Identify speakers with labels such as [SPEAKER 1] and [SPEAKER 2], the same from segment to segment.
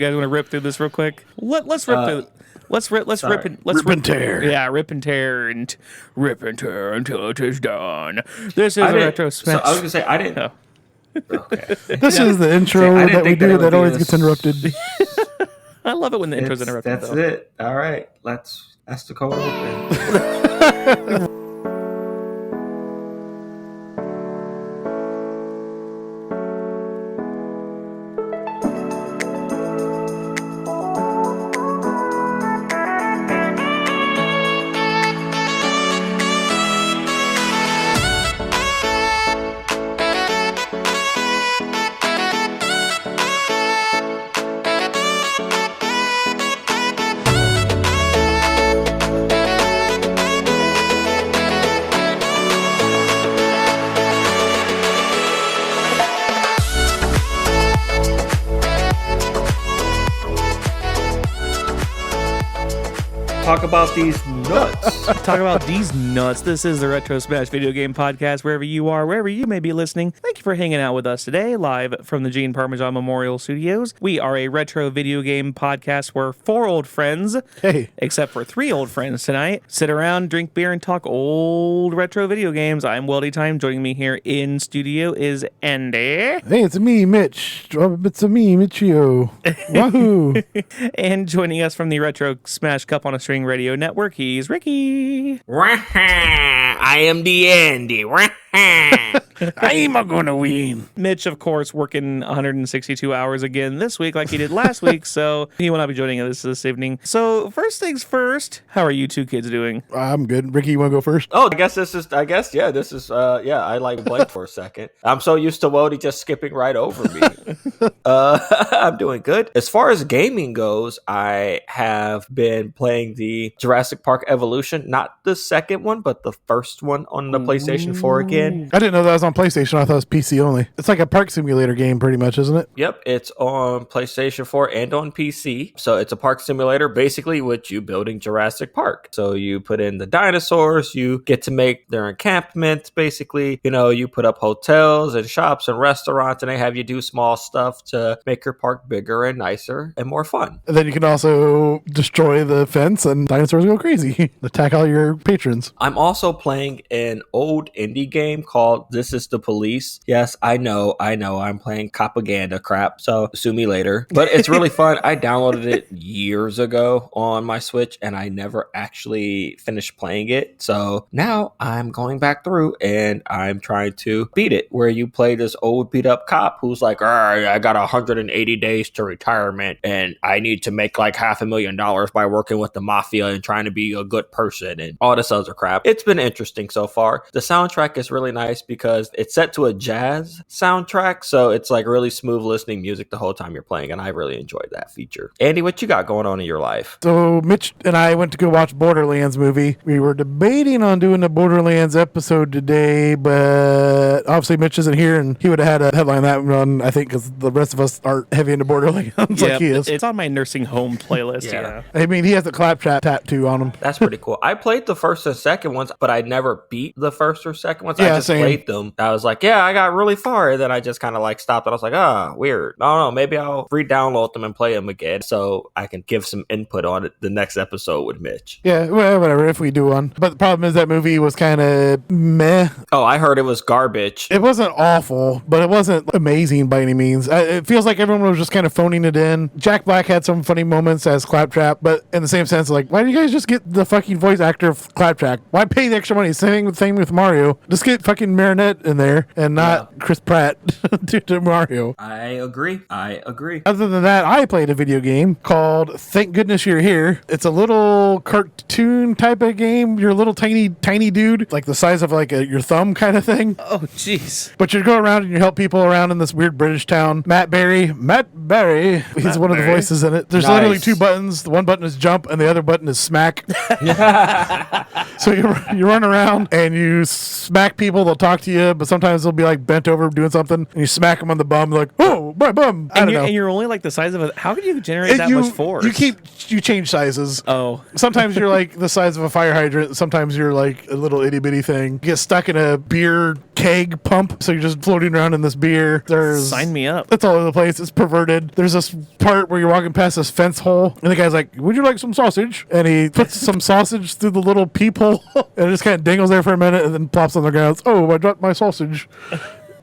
[SPEAKER 1] You guys want to rip through this real quick? Let's rip through. Let's rip
[SPEAKER 2] and tear.
[SPEAKER 1] Yeah, rip and tear until it is done. This is a retro smash.
[SPEAKER 3] So I was gonna say I didn't.
[SPEAKER 1] Oh.
[SPEAKER 3] Okay.
[SPEAKER 2] This is the intro that we do that always gets interrupted.
[SPEAKER 1] I love it when the intro's interrupted.
[SPEAKER 3] That's it. All right, that's the cold open. Talk about these nuts.
[SPEAKER 1] Talk about these nuts. This is the Retro Smash Video Game Podcast. Wherever you are, wherever you may be listening, thank you for hanging out with us today, live from the Gene Parmesan Memorial Studios. We are a retro video game podcast where four old friends, except for three old friends tonight, sit around, drink beer, and talk old retro video games. I'm Weldy Time. Joining me here in studio is Andy.
[SPEAKER 2] Hey, it's me, Mitch. It's me, Mitchio. Wahoo!
[SPEAKER 1] And joining us from the Retro Smash Cup on a String Radio Network, he's Ricky.
[SPEAKER 3] I am the Andy.
[SPEAKER 2] I'm gonna win.
[SPEAKER 1] Mitch, of course, working 162 hours again this week like he did last week, so he will not be joining us this evening. So, first things first, how are you two kids doing?
[SPEAKER 2] I'm good. Ricky, you want to go first?
[SPEAKER 3] Oh, this is, I like blanked for a second. I'm so used to Wody just skipping right over me. I'm doing good. As far as gaming goes, I have been playing the Jurassic Park Evolution, not the second one, but the first one on the PlayStation 4 again.
[SPEAKER 2] I didn't know that was on PlayStation. I thought it was PC only. It's like a park simulator game pretty much, isn't it?
[SPEAKER 3] Yep, it's on PlayStation 4 and on PC. So it's a park simulator, basically with you building Jurassic Park. So you put in the dinosaurs, you get to make their encampments, basically. You know, you put up hotels and shops and restaurants, and they have you do small stuff to make your park bigger and nicer and more fun.
[SPEAKER 2] And then you can also destroy the fence and dinosaurs go crazy. Attack all your patrons.
[SPEAKER 3] I'm also playing an old indie game called This Is the Police. Yes, I know. I'm playing propaganda crap, so sue me later. But it's really fun. I downloaded it years ago on my Switch, and I never actually finished playing it. So now I'm going back through, and I'm trying to beat it, where you play this old beat-up cop who's like, I got 180 days to retirement, and I need to make like $500,000 by working with the mafia and trying to be a good person and all this other crap. It's been interesting so far. The soundtrack is really nice because it's set to a jazz soundtrack, so it's like really smooth listening music the whole time you're playing, and I really enjoyed that feature. Andy, what you got going on in your life?
[SPEAKER 2] So Mitch and I went to go watch Borderlands movie. We were debating on doing a Borderlands episode today, but obviously Mitch isn't here, and he would have had a headline that run, I think, because the rest of us aren't heavy into Borderlands like he is.
[SPEAKER 1] It's on my nursing home playlist. Yeah.
[SPEAKER 2] I mean, he has a claptrap tattoo on him.
[SPEAKER 3] That's pretty cool. I played the first and second ones, but I never beat the first or second ones.
[SPEAKER 2] Yeah,
[SPEAKER 3] I just
[SPEAKER 2] same.
[SPEAKER 3] played them. I was like, I got really far. And then I just kind of like stopped and I was like, weird. I don't know. Maybe I'll re-download them and play them again so I can give some input on it the next episode with Mitch.
[SPEAKER 2] Yeah, well, whatever, if we do one. But the problem is that movie was kind of meh.
[SPEAKER 3] Oh, I heard it was garbage.
[SPEAKER 2] It wasn't awful, but it wasn't amazing by any means. It feels like everyone was just kind of phoning it in. Jack Black had some funny moments as Claptrap, but in the same sense, like, why do you guys just get the fucking voice actor of Claptrap? Why pay the extra money? Same thing with Mario. Just get fucking Marinette in there and not Chris Pratt to Mario.
[SPEAKER 3] I agree.
[SPEAKER 2] Other than that, I played a video game called Thank Goodness You're Here. It's a little cartoon type of game. You're a little tiny dude, like the size of like your thumb kind of thing.
[SPEAKER 1] Oh, jeez.
[SPEAKER 2] But you go around and you help people around in this weird British town. Matt Berry, he's one of the voices in it. There's literally two buttons. The one button is jump and the other button is smack. So you run around and you smack people. They'll talk to you, but sometimes they'll be like bent over doing something, and you smack them on the bum. They're like, oh, my bum. I don't know.
[SPEAKER 1] And you're only like the size of a... How can you generate that much force?
[SPEAKER 2] You change sizes.
[SPEAKER 1] Oh.
[SPEAKER 2] Sometimes you're like the size of a fire hydrant. Sometimes you're like a little itty bitty thing. You get stuck in a beer keg pump, so you're just floating around in this beer. There's
[SPEAKER 1] Sign me up.
[SPEAKER 2] It's all over the place. It's perverted. There's this part where you're walking past this fence hole, and the guy's like, "Would you like some sausage?" And he puts some sausage through the little peephole, and it just kind of dangles there for a minute, and then plops on the ground. Oh, I dropped my sausage.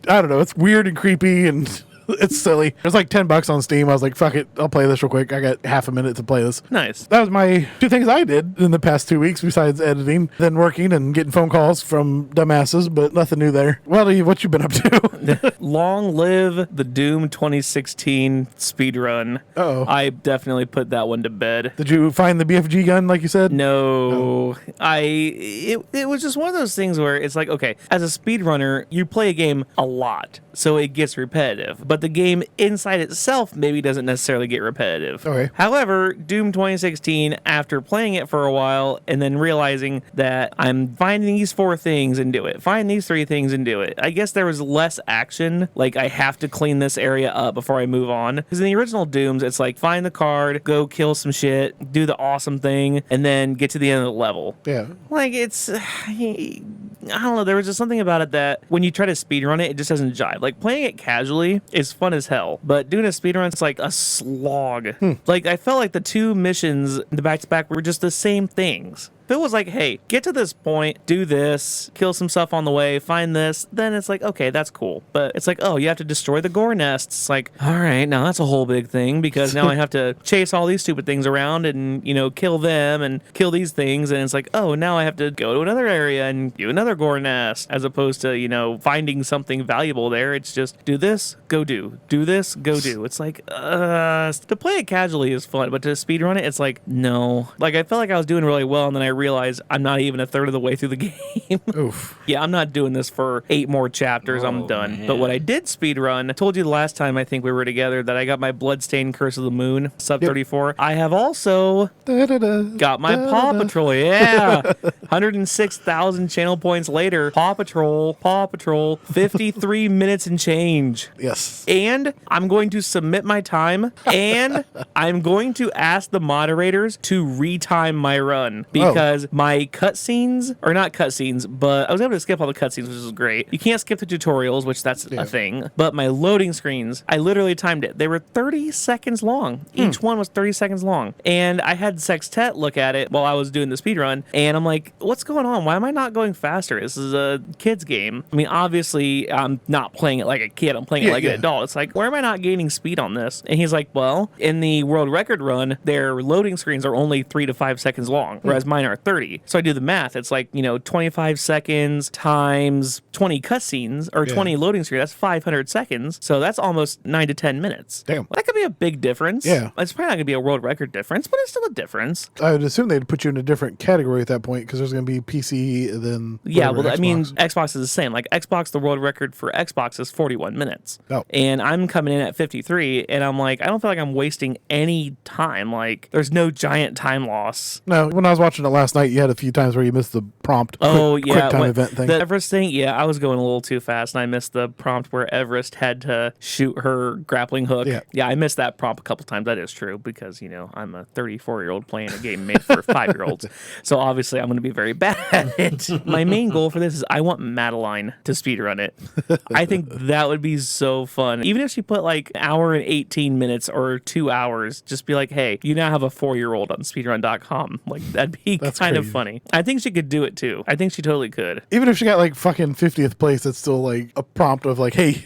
[SPEAKER 2] I don't know. It's weird and creepy, and it's silly. It was like $10 on Steam. I was like, fuck it. I'll play this real quick. I got half a minute to play this.
[SPEAKER 1] Nice.
[SPEAKER 2] That was my 2 things I did in the past 2 weeks besides editing, then working and getting phone calls from dumbasses, but nothing new there. Well, what you been up to?
[SPEAKER 1] Long live the Doom 2016 speedrun.
[SPEAKER 2] Uh-oh.
[SPEAKER 1] I definitely put that one to bed.
[SPEAKER 2] Did you find the BFG gun like you said?
[SPEAKER 1] No. It was just one of those things where it's like, okay, as a speedrunner, you play a game a lot, so it gets repetitive. But the game inside itself maybe doesn't necessarily get repetitive.
[SPEAKER 2] Okay.
[SPEAKER 1] However, Doom 2016, after playing it for a while and then realizing that I'm finding these 4 things and do it, find these 3 things and do it, I guess there was less action. Like, I have to clean this area up before I move on. Because in the original Dooms, it's like, find the card, go kill some shit, do the awesome thing, and then get to the end of the level.
[SPEAKER 2] Yeah.
[SPEAKER 1] Like, it's... I don't know, there was just something about it that when you try to speedrun it, it just doesn't jive. Like, playing it casually is fun as hell, but doing a speedrun, it's like a slog. Like, I felt like the 2 missions, the back-to-back, were just the same things. If it was like, hey, get to this point, do this, kill some stuff on the way, find this, then it's like, okay, that's cool. But it's like, oh, you have to destroy the gore nests. It's like, all right, now that's a whole big thing because now I have to chase all these stupid things around and, kill them and kill these things. And it's like, oh, now I have to go to another area and do another gore nest as opposed to, finding something valuable there. It's just do this, go do. Do this, go do. It's like, to play it casually is fun, but to speedrun it, it's like, no. Like, I felt like I was doing really well, and then I realize I'm not even a third of the way through the game.
[SPEAKER 2] Oof.
[SPEAKER 1] Yeah, I'm not doing this for 8 more chapters. I'm done.
[SPEAKER 3] Man.
[SPEAKER 1] But what I did speedrun, I told you the last time I think we were together that I got my Bloodstained Curse of the Moon, sub 34. I have also got my Paw Patrol. Yeah. 106,000 channel points later. Paw Patrol, 53 minutes and change.
[SPEAKER 2] Yes.
[SPEAKER 1] And I'm going to submit my time, and I'm going to ask the moderators to retime my run because my cutscenes, or not cutscenes, but I was able to skip all the cutscenes, which is great. You can't skip the tutorials, which that's a thing. But my loading screens, I literally timed it. They were 30 seconds long. Each one was 30 seconds long. And I had Sextet look at it while I was doing the speedrun, and I'm like, what's going on? Why am I not going faster? This is a kid's game. I mean, obviously, I'm not playing it like a kid. I'm playing it like an adult. It's like, where am I not gaining speed on this? And he's like, well, in the world record run, their loading screens are only 3 to 5 seconds long, whereas mine are 30. So I do the math. It's like, 25 seconds times 20 cutscenes or 20 loading screens. That's 500 seconds. So that's almost 9 to 10 minutes.
[SPEAKER 2] Damn.
[SPEAKER 1] That could be a big difference.
[SPEAKER 2] Yeah.
[SPEAKER 1] It's probably not going to be a world record difference, but it's still a difference.
[SPEAKER 2] I would assume they'd put you in a different category at that point because there's going to be PC and then
[SPEAKER 1] Yeah, well,
[SPEAKER 2] Xbox.
[SPEAKER 1] I mean, Xbox is the same. Like, Xbox, the world record for Xbox is 41 minutes.
[SPEAKER 2] Oh.
[SPEAKER 1] And I'm coming in at 53, and I'm like, I don't feel like I'm wasting any time. Like, there's no giant time loss.
[SPEAKER 2] No, when I was watching it last night, you had a few times where you missed the prompt.
[SPEAKER 1] Oh,
[SPEAKER 2] quick time event thing.
[SPEAKER 1] The Everest thing, yeah, I was going a little too fast, and I missed the prompt where Everest had to shoot her grappling hook. Yeah, I missed that prompt a couple times. That is true, because, I'm a 34-year-old playing a game made for 5-year-olds. So obviously, I'm going to be very bad at it. My main goal for this is I want Madeline to speedrun it. I think that would be so fun. Even if she put like an hour and 18 minutes or 2 hours, just be like, hey, you now have a 4-year-old on speedrun.com. Like, that'd be kind of funny. I think she could do it too. I think she totally could.
[SPEAKER 2] Even if she got like fucking 50th place, that's still like a prompt of like, hey,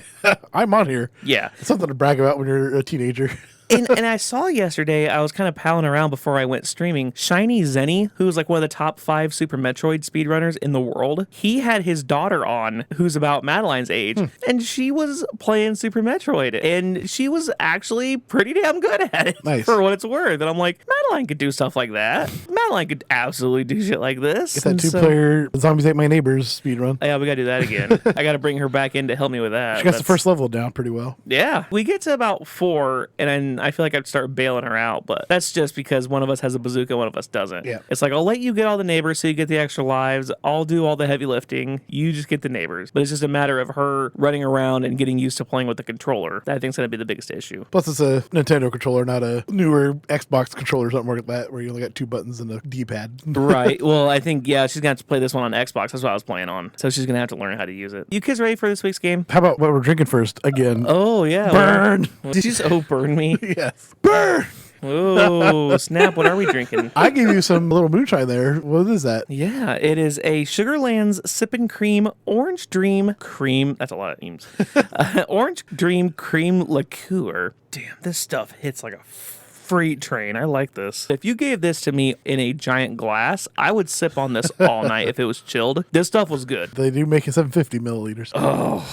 [SPEAKER 2] I'm on here.
[SPEAKER 1] Yeah.
[SPEAKER 2] It's something to brag about when you're a teenager.
[SPEAKER 1] And I saw yesterday, I was kind of palling around before I went streaming, Shiny Zenny, who's like one of the top 5 Super Metroid speedrunners in the world. He had his daughter on, who's about Madeline's age, and she was playing Super Metroid, and she was actually pretty damn good at it for what it's worth. And I'm like, Madeline could do stuff like that. Madeline could absolutely do shit like this.
[SPEAKER 2] Get that 2-player Zombies Ate My Neighbors speedrun.
[SPEAKER 1] Yeah, we got to do that again. I got to bring her back in to help me with that.
[SPEAKER 2] She got the first level down pretty well.
[SPEAKER 1] Yeah. We get to about 4, and then I feel like I'd start bailing her out, but that's just because one of us has a bazooka, one of us doesn't.
[SPEAKER 2] Yeah.
[SPEAKER 1] It's like, I'll let you get all the neighbors so you get the extra lives. I'll do all the heavy lifting. You just get the neighbors. But it's just a matter of her running around and getting used to playing with the controller. That I think's going to be the biggest issue.
[SPEAKER 2] Plus, it's a Nintendo controller, not a newer Xbox controller or something like that, where you only got 2 buttons and a D-pad.
[SPEAKER 1] Right. Well, I think, yeah, she's going to have to play this one on Xbox. That's what I was playing on. So she's going to have to learn how to use it. You kids ready for this week's game?
[SPEAKER 2] How about what we're drinking first? Again.
[SPEAKER 1] Oh, yeah.
[SPEAKER 2] Burn!
[SPEAKER 1] Did you just burn me?
[SPEAKER 2] Yes. Burn!
[SPEAKER 1] Oh, snap. What are we drinking?
[SPEAKER 2] I gave you some little moonshine there. What is that?
[SPEAKER 1] Yeah, it is a Sugarland's Sippin' Cream Orange Dream Cream. That's a lot of names. Orange Dream Cream Liqueur. Damn, this stuff hits like a freight train. I like this. If you gave this to me in a giant glass, I would sip on this all night if it was chilled. This stuff was good.
[SPEAKER 2] They do make it 750 milliliters.
[SPEAKER 1] Oh,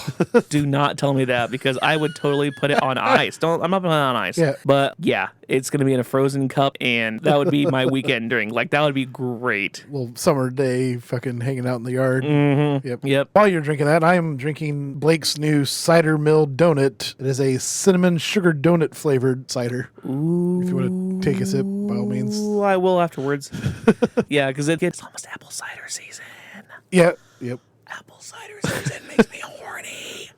[SPEAKER 1] do not tell me that, because I would totally put it on ice. I'm not putting it on ice.
[SPEAKER 2] Yeah.
[SPEAKER 1] But yeah, it's going to be in a frozen cup, and that would be my weekend drink. Like, that would be great.
[SPEAKER 2] Little summer day fucking hanging out in the yard.
[SPEAKER 1] Mm-hmm.
[SPEAKER 2] Yep. While you're drinking that, I am drinking Blake's new cider mill donut. It is a cinnamon sugar donut flavored cider.
[SPEAKER 1] Ooh.
[SPEAKER 2] If you want to take a sip, by all means.
[SPEAKER 1] I will afterwards. Yeah, because it's almost apple cider season.
[SPEAKER 2] Yeah. Yep.
[SPEAKER 1] Apple cider season makes me horny.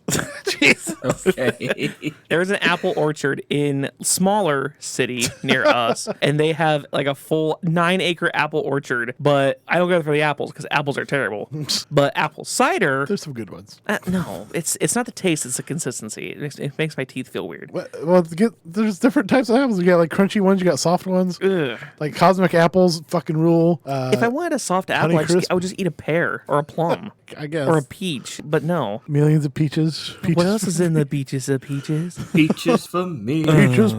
[SPEAKER 2] Jesus.
[SPEAKER 3] Okay.
[SPEAKER 1] There's an apple orchard in smaller city near us, and they have like a full 9-acre apple orchard, but I don't go for the apples because apples are terrible. But apple cider,
[SPEAKER 2] There's some good ones.
[SPEAKER 1] no, it's not the taste, it's the consistency. It makes my teeth feel weird.
[SPEAKER 2] Well, there's different types of apples. You got like crunchy ones, you got soft ones.
[SPEAKER 1] Ugh.
[SPEAKER 2] Like cosmic apples fucking rule.
[SPEAKER 1] If I wanted a soft apple,
[SPEAKER 2] Honeycrisp.
[SPEAKER 1] I would just eat a pear or a plum
[SPEAKER 2] I guess.
[SPEAKER 1] or a peach, but no.
[SPEAKER 2] Millions of peaches.
[SPEAKER 1] What else is in the beaches of peaches?
[SPEAKER 3] Peaches for me.
[SPEAKER 2] Peaches.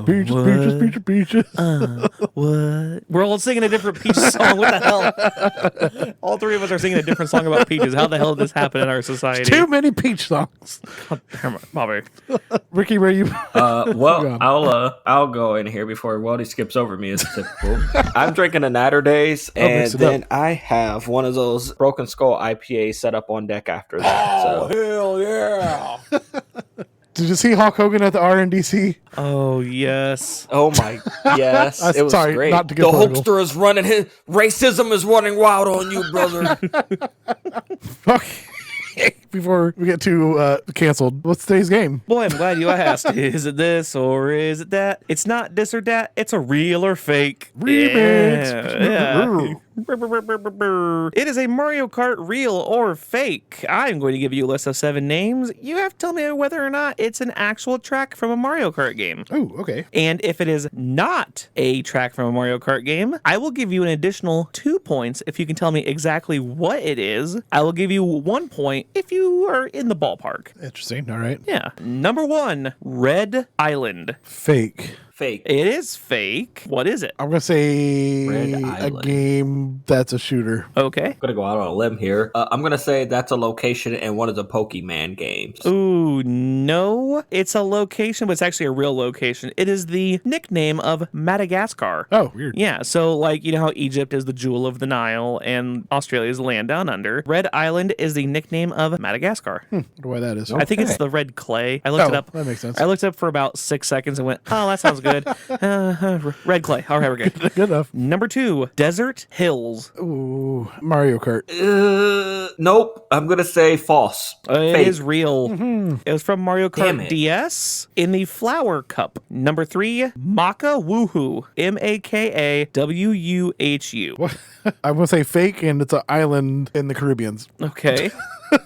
[SPEAKER 1] What? We're all singing a different Peaches song. What the hell? All three of us are singing a different song about peaches. How the hell did this happen in our society?
[SPEAKER 2] Too many peach songs.
[SPEAKER 1] Bobby.
[SPEAKER 2] Ricky, where you?
[SPEAKER 3] Well, I'll go in here before Weldy skips over me as typical. I'm drinking a Natter Days, and
[SPEAKER 2] mix it
[SPEAKER 3] then I have one of those Broken Skull IPAs set up on deck after that.
[SPEAKER 1] Oh, hell yeah.
[SPEAKER 2] Did you see Hulk Hogan at the RNDC?
[SPEAKER 1] Oh, yes.
[SPEAKER 3] Oh my, yes, it was
[SPEAKER 2] sorry,
[SPEAKER 3] great.
[SPEAKER 2] not to get
[SPEAKER 3] The
[SPEAKER 2] political.
[SPEAKER 3] Hulkster is running. His racism is running wild on you, brother.
[SPEAKER 2] Okay. Before we get too canceled, what's today's game?
[SPEAKER 1] Boy, I'm glad you asked. Is it this or is it that? It's not this or that. It's a real or fake.
[SPEAKER 2] Remix.
[SPEAKER 1] Yeah. It is a Mario Kart real or fake. I'm going to give you a list of 7 names. You have to tell me whether or not it's an actual track from a Mario Kart game.
[SPEAKER 2] Oh, okay.
[SPEAKER 1] And if it is not a track from a Mario Kart game, I will give you an additional 2 points if you can tell me exactly what it is. I will give you 1 point if you are in the ballpark.
[SPEAKER 2] Interesting. All right.
[SPEAKER 1] Yeah. Number 1, Red Island.
[SPEAKER 2] Fake.
[SPEAKER 3] Fake.
[SPEAKER 1] It is fake. What is it?
[SPEAKER 2] I'm going to say
[SPEAKER 3] Red
[SPEAKER 2] a
[SPEAKER 3] Island.
[SPEAKER 2] game that's a shooter.
[SPEAKER 1] Okay.
[SPEAKER 3] I'm gonna go out on a limb here. I'm gonna say that's a location in one of the Pokemon games.
[SPEAKER 1] Ooh, no. It's a location, but it's actually a real location. It is the nickname of Madagascar.
[SPEAKER 2] Oh, weird.
[SPEAKER 1] Yeah, so like, you know how Egypt is the jewel of the Nile and Australia is the land down under? Red Island is the nickname of Madagascar.
[SPEAKER 2] I wonder why that is.
[SPEAKER 1] I think it's the red clay. I looked it up.
[SPEAKER 2] That makes sense.
[SPEAKER 1] I looked it up for about 6 seconds and went, oh, that sounds good. Red clay. All right, we're good.
[SPEAKER 2] Good enough.
[SPEAKER 1] Number 2, Desert Hills.
[SPEAKER 2] Ooh, Mario Kart.
[SPEAKER 3] Nope. I'm gonna say false.
[SPEAKER 1] It
[SPEAKER 3] Fake.
[SPEAKER 1] is real. It was from Mario
[SPEAKER 3] Damn
[SPEAKER 1] Kart
[SPEAKER 3] it.
[SPEAKER 1] DS in the Flower Cup. Number 3, Maka Woohoo. MAKAWUHU.
[SPEAKER 2] What? I'm going to say fake, and it's an island in the Caribbeans.
[SPEAKER 1] Okay.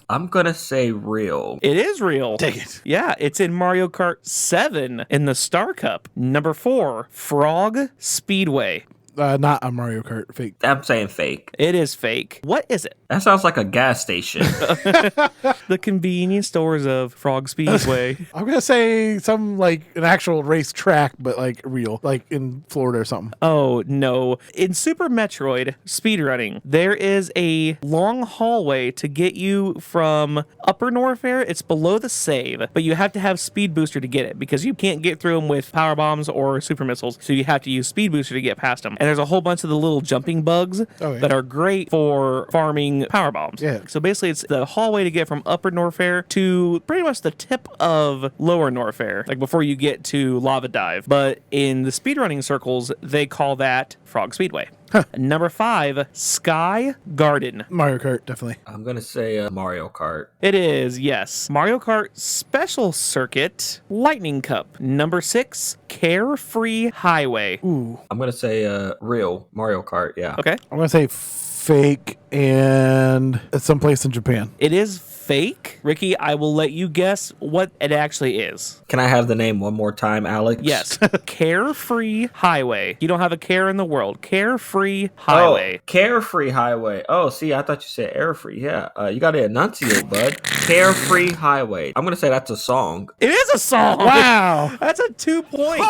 [SPEAKER 3] I'm gonna say real.
[SPEAKER 1] It is real.
[SPEAKER 2] Take it.
[SPEAKER 1] Yeah, it's in Mario Kart 7 in the Star Cup. Number 4, Frog Speedway.
[SPEAKER 2] Not a Mario Kart. Fake.
[SPEAKER 3] I'm saying fake.
[SPEAKER 1] It is fake. What is it?
[SPEAKER 3] That sounds like a gas station.
[SPEAKER 1] The convenience stores of Frog Speedway.
[SPEAKER 2] I'm going to say some like an actual race track, but like real, like in Florida or something.
[SPEAKER 1] Oh, no. In Super Metroid speedrunning, there is a long hallway to get you from Upper Norfair. It's below the save, but you have to have Speed Booster to get it because you can't get through them with power bombs or super missiles, so you have to use Speed Booster to get past them. and there's a whole bunch of the little jumping bugs that are great for farming power bombs.
[SPEAKER 2] Yeah.
[SPEAKER 1] So basically, it's the hallway to get from Upper Norfair to pretty much the tip of Lower Norfair, like before you get to Lava Dive. But in the speedrunning circles, they call that Frog Speedway. Number 5, Sky Garden.
[SPEAKER 2] Mario Kart, definitely.
[SPEAKER 3] I'm going to say Mario Kart.
[SPEAKER 1] It is, yes. Mario Kart Special Circuit Lightning Cup. Number 6, Carefree Highway.
[SPEAKER 2] Ooh.
[SPEAKER 3] I'm going to say real Mario Kart, yeah.
[SPEAKER 1] Okay.
[SPEAKER 2] I'm going to say fake and it's someplace in Japan.
[SPEAKER 1] It is fake. Ricky, I will let you guess what it actually is.
[SPEAKER 3] Can I have the name one more time, Alex?
[SPEAKER 1] Yes. Carefree Highway. You don't have a care in the world. Carefree Highway.
[SPEAKER 3] Oh, Carefree Highway. Oh, see, I thought you said airfree. Yeah. You got to enunciate, bud. Carefree Highway. I'm going to say that's a song.
[SPEAKER 1] It is a song.
[SPEAKER 2] Wow.
[SPEAKER 1] That's a 2 point.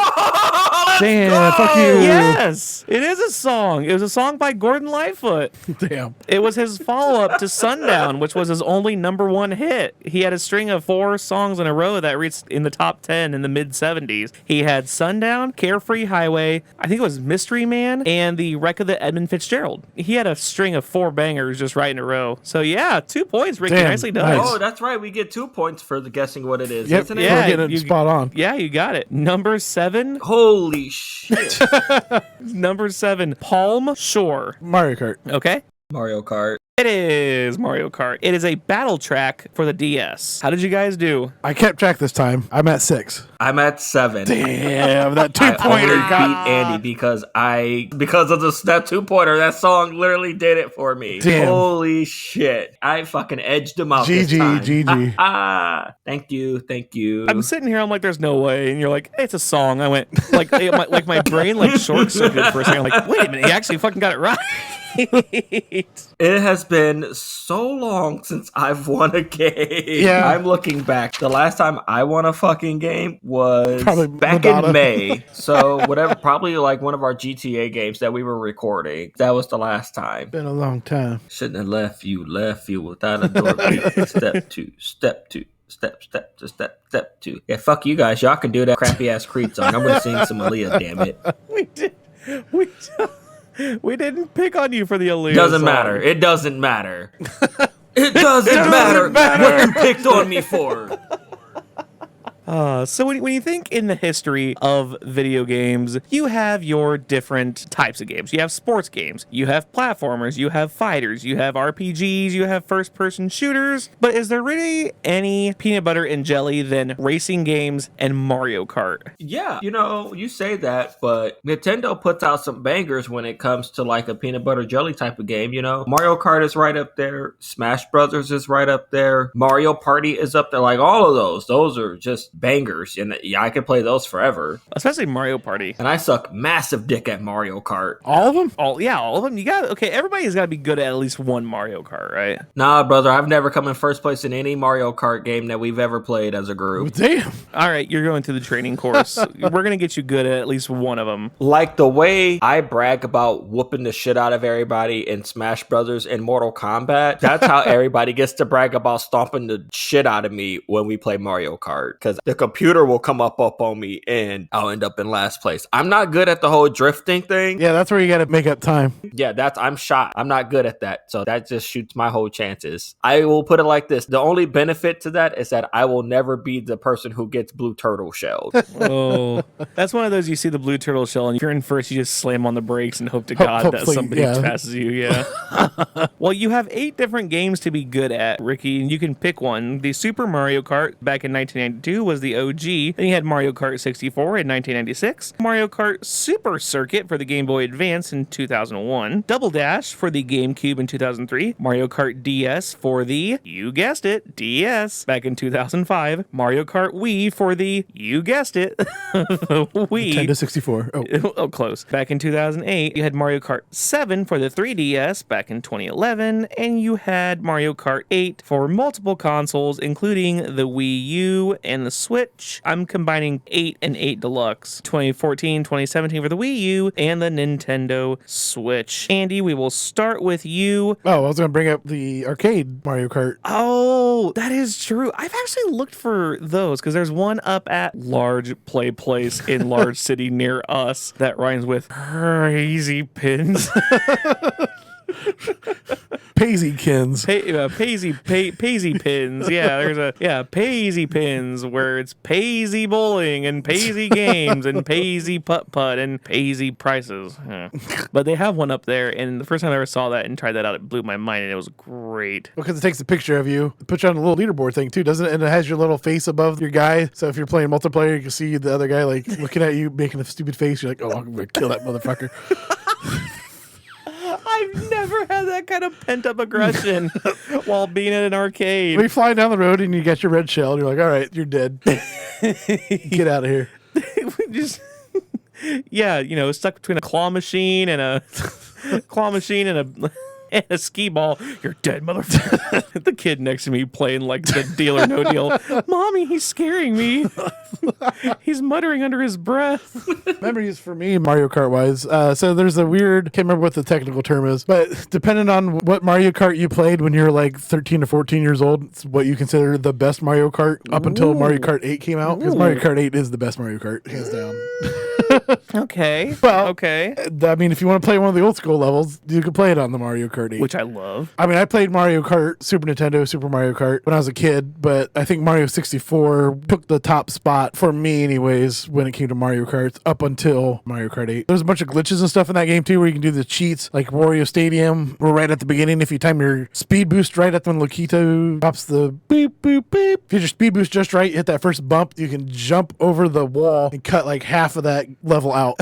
[SPEAKER 2] Damn, fuck you.
[SPEAKER 1] Yes, it is a song. It was a song by Gordon Lightfoot.
[SPEAKER 2] Damn.
[SPEAKER 1] It was his follow-up to Sundown, which was his only number 1 hit. He had a string of 4 songs in a row that reached in the top 10 in the mid-70s. He had Sundown, Carefree Highway, I think it was Mystery Man, and The Wreck of the Edmund Fitzgerald. He had a string of 4 bangers just right in a row. So yeah, 2 points, Ricky.
[SPEAKER 2] Damn,
[SPEAKER 1] Nicely done.
[SPEAKER 2] nice.
[SPEAKER 3] Oh, that's right. We get 2 points for the guessing what it is,
[SPEAKER 2] Yep,
[SPEAKER 3] isn't it?
[SPEAKER 1] Yeah,
[SPEAKER 2] we're getting it
[SPEAKER 1] you-
[SPEAKER 2] spot on.
[SPEAKER 1] Yeah, you got it. Number 7.
[SPEAKER 3] Holy shit.
[SPEAKER 1] Number 7, Palm Shore.
[SPEAKER 2] Mario Kart.
[SPEAKER 1] Okay.
[SPEAKER 3] Mario Kart.
[SPEAKER 1] It is Mario Kart. It is a battle track for the DS. How did you guys do?
[SPEAKER 2] I kept track this time. I'm at 6.
[SPEAKER 3] I'm at 7.
[SPEAKER 2] Damn, that
[SPEAKER 3] I
[SPEAKER 2] 2-pointer
[SPEAKER 3] only
[SPEAKER 2] got
[SPEAKER 3] beat Andy because of that 2-pointer. That song literally did it for me.
[SPEAKER 2] Damn.
[SPEAKER 3] Holy shit! I fucking edged him out.
[SPEAKER 2] GG,
[SPEAKER 3] this time.
[SPEAKER 2] GG.
[SPEAKER 3] Thank you.
[SPEAKER 1] I'm sitting here, I'm like, there's no way. And you're like, it's a song. I went, my brain like short circuited for a second. I'm like, wait a minute, he actually fucking got it right.
[SPEAKER 3] It has been so long since I've won a game.
[SPEAKER 2] Yeah.
[SPEAKER 3] I'm looking back. The last time I won a fucking game was
[SPEAKER 2] Probably
[SPEAKER 3] back
[SPEAKER 2] Madonna.
[SPEAKER 3] in May. So whatever, probably like one of our GTA games that we were recording. That was the last time.
[SPEAKER 2] Been a long time.
[SPEAKER 3] Shouldn't have left you without a door. Step 2, step 2. Step 2. Yeah, fuck you guys. Y'all can do that crappy ass Creed song. I'm gonna sing some Aaliyah, damn it.
[SPEAKER 1] We didn't pick on you for the Aaliyah
[SPEAKER 3] Doesn't
[SPEAKER 1] song.
[SPEAKER 3] matter. It doesn't matter. It doesn't matter what you picked on me for.
[SPEAKER 1] So when you think in the history of video games, you have your different types of games. You have sports games, you have platformers, you have fighters, you have RPGs, you have first-person shooters. But is there really any peanut butter and jelly than racing games and Mario Kart?
[SPEAKER 3] Yeah, you say that, but Nintendo puts out some bangers when it comes to like a peanut butter jelly type of game. Mario Kart is right up there. Smash Brothers is right up there. Mario Party is up there. Like all of those are just bangers, and yeah, I could play those forever.
[SPEAKER 1] Especially Mario Party.
[SPEAKER 3] And I suck massive dick at Mario Kart.
[SPEAKER 2] All of them?
[SPEAKER 1] All of them. Everybody's got to be good at least one Mario Kart, right?
[SPEAKER 3] Nah, brother, I've never come in first place in any Mario Kart game that we've ever played as a group.
[SPEAKER 2] Damn.
[SPEAKER 1] All right, you're going through the training course. We're going to get you good at least one of them.
[SPEAKER 3] Like the way I brag about whooping the shit out of everybody in Smash Brothers and Mortal Kombat, that's how everybody gets to brag about stomping the shit out of me when we play Mario Kart. Because the computer will come up on me and I'll end up in last place. I'm not good at the whole drifting thing.
[SPEAKER 2] Yeah, that's where you got to make up time.
[SPEAKER 3] Yeah, I'm shot. I'm not good at that. So that just shoots my whole chances. I will put it like this. The only benefit to that is that I will never be the person who gets blue turtle shelled.
[SPEAKER 1] Oh, that's one of those you see the blue turtle shell, and if you're in first, you just slam on the brakes and hope to God that
[SPEAKER 2] hopefully,
[SPEAKER 1] somebody
[SPEAKER 2] yeah.
[SPEAKER 1] passes you. Yeah. Well, you have 8 different games to be good at, Ricky, and you can pick one. The Super Mario Kart back in 1992 was the OG. Then you had Mario Kart 64 in 1996, Mario Kart Super Circuit for the Game Boy Advance in 2001, Double Dash for the GameCube in 2003, Mario Kart DS for the, you guessed it, DS back in 2005, Mario Kart Wii for the, you guessed it, the Wii.
[SPEAKER 2] Nintendo 64.
[SPEAKER 1] Oh, close. Back in 2008, you had Mario Kart 7 for the 3DS back in 2011, and you had Mario Kart 8 for multiple consoles, including the Wii U and the Switch. I'm combining 8 and 8 Deluxe. 2014, 2017 for the Wii U, and the Nintendo Switch. Andy, we will start with you.
[SPEAKER 2] Oh, I was going to bring up the arcade Mario Kart.
[SPEAKER 1] Oh, that is true. I've actually looked for those because there's one up at Large Play Place in Large City near us that rhymes with crazy pins.
[SPEAKER 2] Paisykins.
[SPEAKER 1] Paisy pins. Yeah, there's Paisy pins where it's Paisy bowling and Paisy games and Paisy putt and Paisy prices. Yeah. But they have one up there, and the first time I ever saw that and tried that out, it blew my mind, and it was great.
[SPEAKER 2] Because it takes a picture of you, puts you on a little leaderboard thing too, doesn't it? And it has your little face above your guy. So if you're playing multiplayer, you can see the other guy like looking at you, making a stupid face. You're like, oh, I'm gonna kill that motherfucker.
[SPEAKER 1] I've never had that kind of pent-up aggression while being at an arcade.
[SPEAKER 2] We fly down the road and you get your red shell and you're like, all right, you're dead. Get out of here. Stuck between a claw machine and a and a skee ball. You're dead, motherfucker. The kid next to me playing like the Deal or No Deal. Mommy, he's scaring me. He's muttering under his breath. Memories for me, Mario Kart wise. So there's a weird, can't remember what the technical term is, but depending on what Mario Kart you played when you're like 13 to 14 years old, it's what you consider the best Mario Kart up until Mario Kart 8 came out. Because Mario Kart 8 is the best Mario Kart, hands down.
[SPEAKER 1] Okay.
[SPEAKER 2] Well,
[SPEAKER 1] okay.
[SPEAKER 2] I mean, if you want to play one of the old school levels, you can play it on the Mario Kart 8.
[SPEAKER 1] Which I love.
[SPEAKER 2] I mean, I played Mario Kart, Super Nintendo, Super Mario Kart when I was a kid, but I think Mario 64 took the top spot for me anyways when it came to Mario Kart up until Mario Kart 8. There's a bunch of glitches and stuff in that game too where you can do the cheats like Wario Stadium. We're right at the beginning. If you time your speed boost right at when Lokito drops the beep, boop, beep. If you get your speed boost just right, hit that first bump, you can jump over the wall and cut like half of that level out.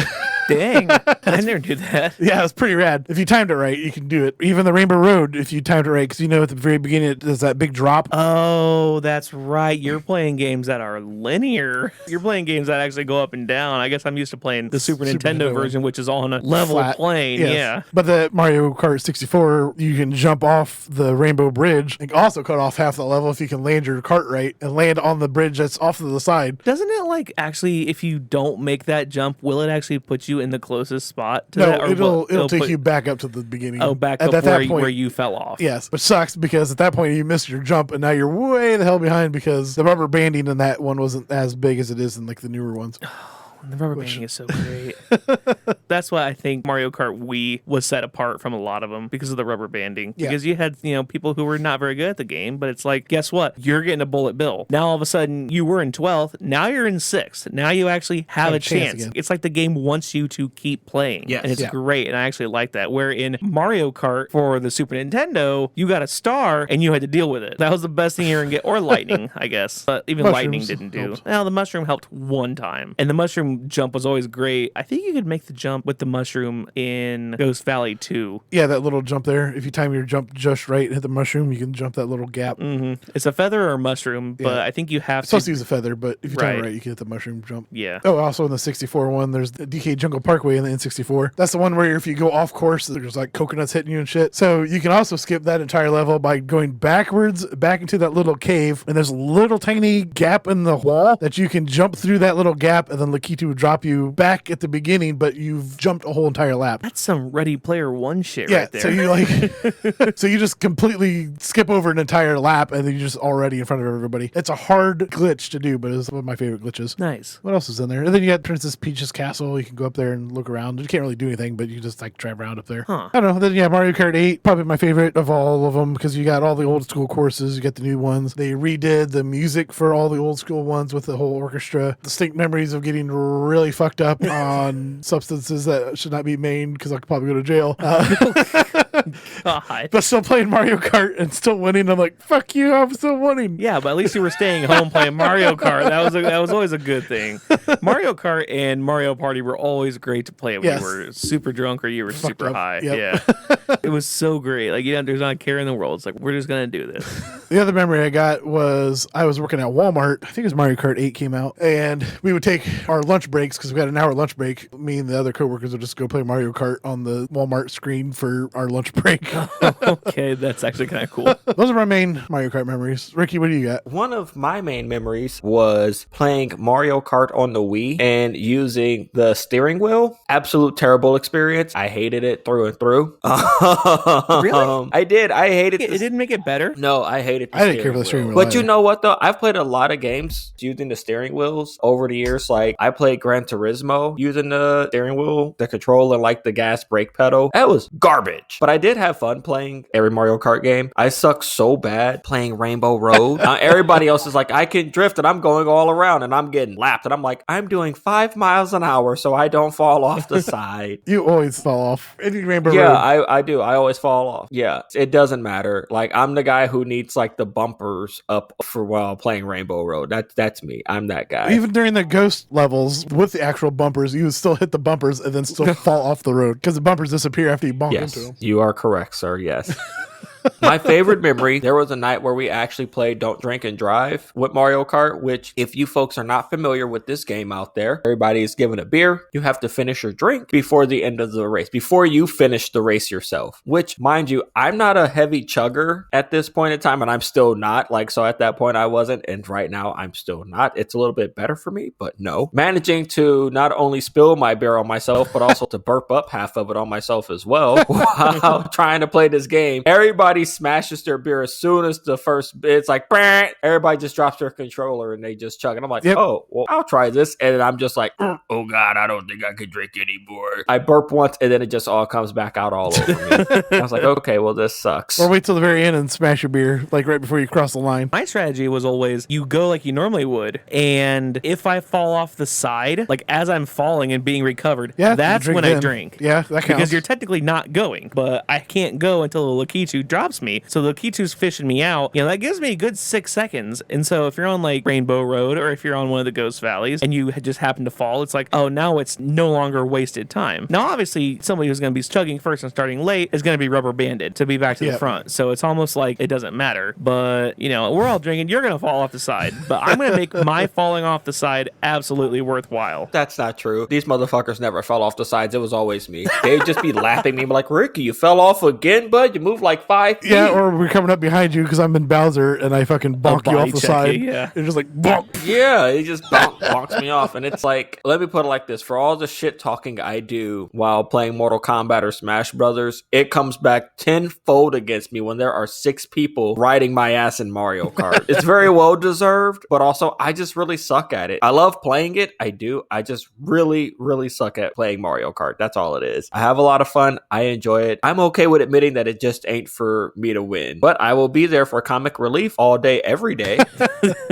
[SPEAKER 1] Dang. I never did that.
[SPEAKER 2] Yeah, it was pretty rad. If you timed it right, you can do it. Even the Rainbow Road, if you timed it right, because at the very beginning, there's that big drop.
[SPEAKER 1] Oh, that's right. You're playing games that are linear. You're playing games that actually go up and down. I guess I'm used to playing the Super Nintendo version, which is all on a level
[SPEAKER 2] flat
[SPEAKER 1] plane.
[SPEAKER 2] Yes.
[SPEAKER 1] Yeah.
[SPEAKER 2] But the Mario Kart 64, you can jump off the Rainbow Bridge and also cut off half the level if you can land your cart right and land on the bridge that's off to the side.
[SPEAKER 1] Doesn't it actually, if you don't make that jump, will it actually put you in the closest spot to
[SPEAKER 2] no,
[SPEAKER 1] that? Or
[SPEAKER 2] it'll take you back up to the beginning.
[SPEAKER 1] Oh, back
[SPEAKER 2] at
[SPEAKER 1] up
[SPEAKER 2] that
[SPEAKER 1] where,
[SPEAKER 2] point,
[SPEAKER 1] where you fell off.
[SPEAKER 2] Yes, which sucks because at that point you missed your jump and now you're way the hell behind because the rubber banding in that one wasn't as big as it is in like the newer ones.
[SPEAKER 1] The rubber banding is so great. That's why I think Mario Kart Wii was set apart from a lot of them because of the rubber banding.
[SPEAKER 2] Yeah.
[SPEAKER 1] Because you had, people who were not very good at the game, but it's like, guess what? You're getting a bullet bill. Now all of a sudden you were in 12th. Now you're in 6th. Now you actually have a chance.
[SPEAKER 2] Again.
[SPEAKER 1] It's like the game wants you to keep playing.
[SPEAKER 3] Yes.
[SPEAKER 1] And it's great. And I actually like that. Where in Mario Kart for the Super Nintendo, you got a star and you had to deal with it. That was the best thing you can get. Or lightning, I guess. But even
[SPEAKER 2] Mushrooms
[SPEAKER 1] lightning didn't do.
[SPEAKER 2] helped.
[SPEAKER 1] Well, the mushroom helped one time. And the mushroom jump was always great. I think you could make the jump with the mushroom in Ghost Valley 2.
[SPEAKER 2] Yeah, that little jump there. If you time your jump just right and hit the mushroom, you can jump that little gap.
[SPEAKER 1] Mm-hmm. It's a feather or a mushroom, but I think you have
[SPEAKER 2] It's supposed to use a feather, but if you time it
[SPEAKER 1] Right.
[SPEAKER 2] right, you can hit the mushroom jump.
[SPEAKER 1] Yeah.
[SPEAKER 2] Oh, also in the 64 one, there's the DK Jungle Parkway in the N64. That's the one where if you go off course, there's like coconuts hitting you and shit. So you can also skip that entire level by going backwards back into that little cave, and there's a little tiny gap in the wall that you can jump through that little gap, and then Lakitu will drop you back at the beginning, but you've jumped a whole entire lap.
[SPEAKER 1] That's some Ready Player One shit
[SPEAKER 2] Yeah,
[SPEAKER 1] right there.
[SPEAKER 2] so you so you just completely skip over an entire lap, and then you're just already in front of everybody. It's a hard glitch to do, but it's one of my favorite glitches.
[SPEAKER 1] Nice.
[SPEAKER 2] What else is in there? And then you got Princess Peach's castle. You can go up there and look around. You can't really do anything, but you just like drive around up there.
[SPEAKER 1] Huh.
[SPEAKER 2] I don't know. Then Mario Kart 8, probably my favorite of all of them because you got all the old school courses. You got the new ones. They redid the music for all the old school ones with the whole orchestra. Distinct memories of getting really fucked up on substances that should not be made because I could probably go to jail.
[SPEAKER 1] God.
[SPEAKER 2] But still playing Mario Kart and still winning. I'm like, fuck you, I'm still winning.
[SPEAKER 1] Yeah, but at least you were staying home playing Mario Kart. That was always a good thing. Mario Kart and Mario Party were always great to play when
[SPEAKER 2] Yes.
[SPEAKER 1] you were super drunk or you were
[SPEAKER 2] Fucked
[SPEAKER 1] super
[SPEAKER 2] up.
[SPEAKER 1] high.
[SPEAKER 2] Yep.
[SPEAKER 1] Yeah. It was so great. Like, there's not a care in the world. It's like, we're just going to do this.
[SPEAKER 2] The other memory I got was I was working at Walmart. I think it was Mario Kart 8 came out. And we would take our lunch breaks because we had an hour lunch break. Me and the other coworkers would just go play Mario Kart on the Walmart screen for our lunch lunch break.
[SPEAKER 1] Okay, that's actually kind of cool.
[SPEAKER 2] Those are my main Mario Kart memories. Ricky, what do you got?
[SPEAKER 3] One of my main memories was playing Mario Kart on the Wii and using the steering wheel. Absolute terrible experience. I hated it through and through.
[SPEAKER 1] Really?
[SPEAKER 3] I did. I hated
[SPEAKER 1] It didn't make it better?
[SPEAKER 3] No, I hated the
[SPEAKER 2] I didn't care for the steering wheel
[SPEAKER 3] But
[SPEAKER 2] either.
[SPEAKER 3] you know what, though? I've played a lot of games using the steering wheels over the years. Like, I played Gran Turismo using the steering wheel, the controller, like the gas brake pedal. That was garbage. But I did have fun playing every Mario Kart game. I suck so bad playing Rainbow Road. Everybody else is like, I can drift, and I'm going all around, and I'm getting lapped. And I'm like, I'm doing 5 miles an hour so I don't fall off the side.
[SPEAKER 2] You always fall off. Any Rainbow
[SPEAKER 3] Yeah,
[SPEAKER 2] Road.
[SPEAKER 3] I do. I always fall off. Yeah, it doesn't matter. Like, I'm the guy who needs like the bumpers up for while playing Rainbow Road. That's me. I'm that guy.
[SPEAKER 2] Even during the ghost levels with the actual bumpers, you would still hit the bumpers and then still fall off the road because the bumpers disappear after you bonk
[SPEAKER 3] Yes,
[SPEAKER 2] into them.
[SPEAKER 3] you are correct, sir. Yes. My favorite memory, there was a night where we actually played Don't Drink and Drive with Mario Kart, which if you folks are not familiar with this game out there, everybody is given a beer. You have to finish your drink before the end of the race, before you finish the race yourself, which, mind you, I'm not a heavy chugger at this point in time, and I'm still not. Like, so at that point I wasn't, and right now I'm still not. It's a little bit better for me, but no. Managing to not only spill my beer on myself, but also to burp up half of it on myself as well while trying to play this game. Everybody smashes their beer as soon as the first, it's like, bah! Everybody just drops their controller and they just chug. And I'm like, oh, well, I'll try this. And then I'm just like, oh God, I don't think I can drink anymore. I burp once and then it just all comes back out all over me. I was like, okay, well, this sucks.
[SPEAKER 2] Or wait till the very end and smash your beer, like right before you cross the line.
[SPEAKER 1] My strategy was always you go like you normally would, and if I fall off the side, like as I'm falling and being recovered, that's when I drink.
[SPEAKER 2] Yeah, that counts.
[SPEAKER 1] Because you're technically not going, but I can't go until the Lakitu drops me. So the Lakitu's fishing me out. That gives me a good 6 seconds. And so if you're on like Rainbow Road or if you're on one of the Ghost Valleys and you just happen to fall, it's like, oh, now it's no longer wasted time. Now, obviously, somebody who's going to be chugging first and starting late is going to be rubber banded to be back to the front. So it's almost like it doesn't matter. But, we're all drinking. You're going to fall off the side. But I'm going to make my falling off the side absolutely worthwhile.
[SPEAKER 3] That's not true. These motherfuckers never fell off the sides. It was always me. They'd just be lapping me like, Ricky, you fell off again, bud? You moved like 5 feet.
[SPEAKER 2] Yeah, or we're coming up behind you because I'm in Bowser and I fucking bonk you off the side.
[SPEAKER 1] Yeah.
[SPEAKER 2] It's just like, bonk.
[SPEAKER 3] Yeah, he just bonks me off. And it's like, let me put it like this. For all the shit talking I do while playing Mortal Kombat or Smash Brothers, it comes back tenfold against me when there are 6 people riding my ass in Mario Kart. It's very well deserved, but also I just really suck at it. I love playing it. I do. I just really, really suck at playing Mario Kart. That's all it is. I have a lot of fun. I enjoy it. I'm okay with admitting that it just ain't for me to win, but I will be there for comic relief all day, every day.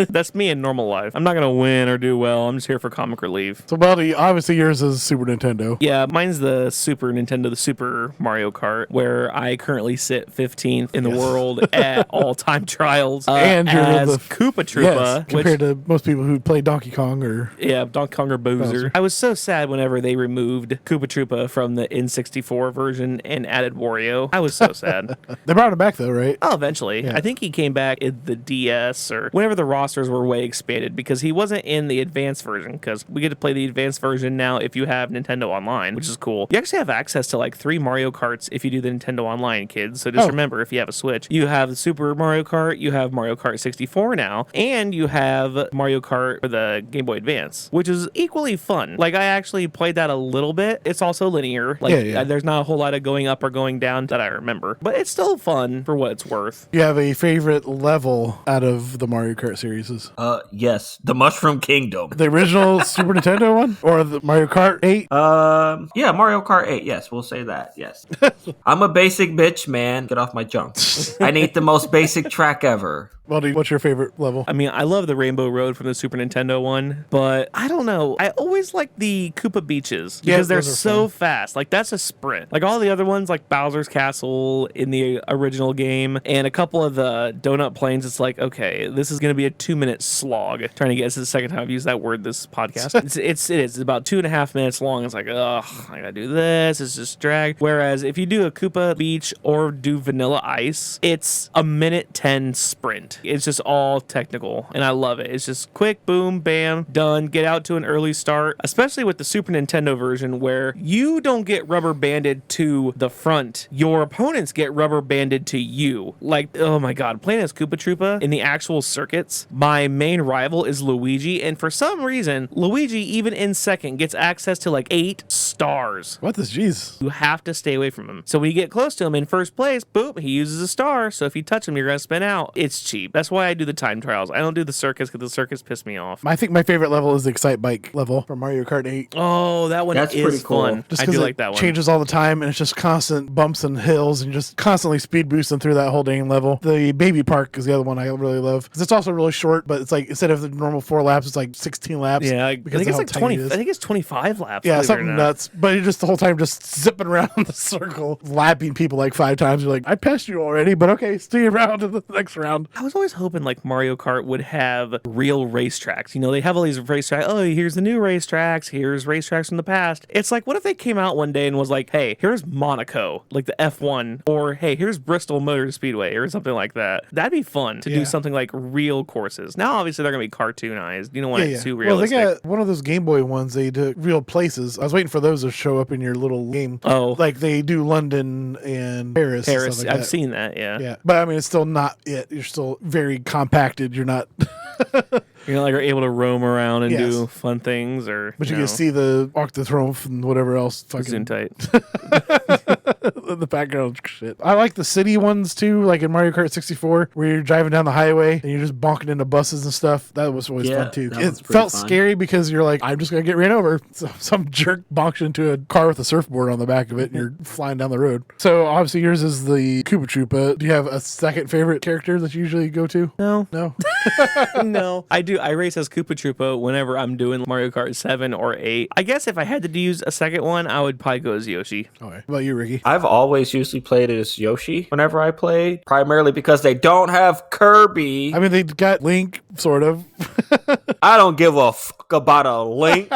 [SPEAKER 1] That's me in normal life. I'm not going to win or do well. I'm just here for comic relief.
[SPEAKER 2] So, Baldy, obviously yours is Super Nintendo.
[SPEAKER 1] Yeah, mine's the Super Nintendo, the Super Mario Kart, where I currently sit 15th in the world at all-time trials.
[SPEAKER 2] And you're
[SPEAKER 1] as
[SPEAKER 2] the
[SPEAKER 1] Koopa Troopa.
[SPEAKER 2] Compared to most people who play Donkey Kong or...
[SPEAKER 1] Yeah, Donkey Kong or Bowser. I was so sad whenever they removed Koopa Troopa from the N64 version and added Wario. I was so sad.
[SPEAKER 2] They brought him back, though, right?
[SPEAKER 1] Oh, eventually. Yeah. I think he came back in the DS or whenever the rosters were way expanded because he wasn't in the advanced version because we get to play the advanced version now if you have Nintendo Online, which is cool. You actually have access to like 3 Mario Karts if you do the Nintendo Online, kids. So just remember, if you have a Switch, you have the Super Mario Kart, you have Mario Kart 64 now, and you have Mario Kart for the Game Boy Advance, which is equally fun. Like, I actually played that a little bit. It's also linear. Like, there's not a whole lot of going up or going down that I remember, but it's still fun for what it's worth.
[SPEAKER 2] You have a favorite level out of the Mario Kart series?
[SPEAKER 3] Yes, the Mushroom Kingdom.
[SPEAKER 2] The original Super Nintendo one? Or the Mario Kart 8?
[SPEAKER 3] Yeah, Mario Kart 8. Yes, we'll say that. Yes. I'm a basic bitch, man. Get off my junk. I need the most basic track ever.
[SPEAKER 2] Well, what's your favorite level?
[SPEAKER 1] I mean, I love the Rainbow Road from the Super Nintendo one, but I don't know. I always like the Koopa Beaches because they're so fast. Like, that's a sprint. Like, all the other ones, like Bowser's Castle in the original game, and a couple of the donut planes, it's like, okay, this is going to be a 2-minute slog. Trying to guess the second time I've used that word this podcast. It is about 2.5 minutes long. It's like, ugh, I gotta do this. It's just drag. Whereas if you do a Koopa Beach or do Vanilla Ice, it's a 1:10 sprint. It's just all technical, and I love it. It's just quick, boom, bam, done. Get out to an early start, especially with the Super Nintendo version where you don't get rubber banded to the front. Your opponents get rubber banded to you. Like, oh my god, playing as Koopa Troopa in the actual circuits, my main rival is Luigi, and for some reason, Luigi, even in second, gets access to like 8 stars.
[SPEAKER 2] What this? Jeez.
[SPEAKER 1] You have to stay away from him. So when you get close to him in first place, boop, he uses a star. So if you touch him, you're going to spin out. It's cheap. That's why I do the time trials. I don't do the circus because the circus pissed me off.
[SPEAKER 2] I think my favorite level is the Excite Bike level from Mario Kart 8.
[SPEAKER 1] Oh, that one
[SPEAKER 3] That's
[SPEAKER 1] is
[SPEAKER 3] pretty cool.
[SPEAKER 1] fun.
[SPEAKER 2] Just
[SPEAKER 1] I
[SPEAKER 2] because
[SPEAKER 1] do
[SPEAKER 2] it
[SPEAKER 1] like that one.
[SPEAKER 2] changes all the time, and it's just constant bumps and hills, and just constantly speed boosting through that whole dang level. The Baby Park is the other one I really love because it's also really short, but it's like instead of the normal 4 laps, it's like 16 laps.
[SPEAKER 1] Yeah, I
[SPEAKER 2] because
[SPEAKER 1] think
[SPEAKER 2] of
[SPEAKER 1] it's
[SPEAKER 2] how
[SPEAKER 1] like
[SPEAKER 2] tiny
[SPEAKER 1] 20.
[SPEAKER 2] it is.
[SPEAKER 1] I think it's 25 laps.
[SPEAKER 2] Yeah,
[SPEAKER 1] believe it or
[SPEAKER 2] something
[SPEAKER 1] not.
[SPEAKER 2] nuts. But you're just the whole time just zipping around in the circle, lapping people like 5 times. You're like, I passed you already, but okay, stay around to the next round.
[SPEAKER 1] I was always hoping like Mario Kart would have real racetracks. You know, they have all these racetracks. Oh, here's the new racetracks. Here's racetracks from the past. It's like, what if they came out one day and was like, hey, here's Monaco, like the F1, or hey, here's Bristol Motor Speedway, or something like that. That'd be fun to do something like real courses. Now, obviously, they're going to be cartoonized. You don't want it too realistic.
[SPEAKER 2] Well, they got one of those Game Boy ones. They do real places. I was waiting for those to show up in your little game.
[SPEAKER 1] Oh.
[SPEAKER 2] Like they do London and Paris. And stuff like
[SPEAKER 1] I've
[SPEAKER 2] that.
[SPEAKER 1] seen that, yeah.
[SPEAKER 2] Yeah. But I mean, it's still not it. You're still very compacted. You're not.
[SPEAKER 1] You're not like are able to roam around and
[SPEAKER 2] Yes.
[SPEAKER 1] do fun things, or
[SPEAKER 2] But you can see the Octothrope and whatever else.
[SPEAKER 1] zoom tight.
[SPEAKER 2] The background shit. I like the city ones too, like in Mario Kart 64, where you're driving down the highway and you're just bonking into buses and stuff. That was always fun too. It felt scary because you're like, I'm just gonna get ran over. So some jerk bonks into a car with a surfboard on the back of it, and you're flying down the road. So obviously yours is the Koopa Troopa. Do you have a second favorite character that you usually go to?
[SPEAKER 1] No.
[SPEAKER 2] No.
[SPEAKER 1] No, I do. I race as Koopa Troopa whenever I'm doing Mario Kart 7 or 8. I guess if I had to use a second one, I would probably go as Yoshi.
[SPEAKER 2] Okay. What about you, Ricky?
[SPEAKER 3] I've always usually played as Yoshi whenever I play, primarily because they don't have Kirby.
[SPEAKER 2] I mean, they got Link, sort of.
[SPEAKER 3] I don't give a fuck about a Link.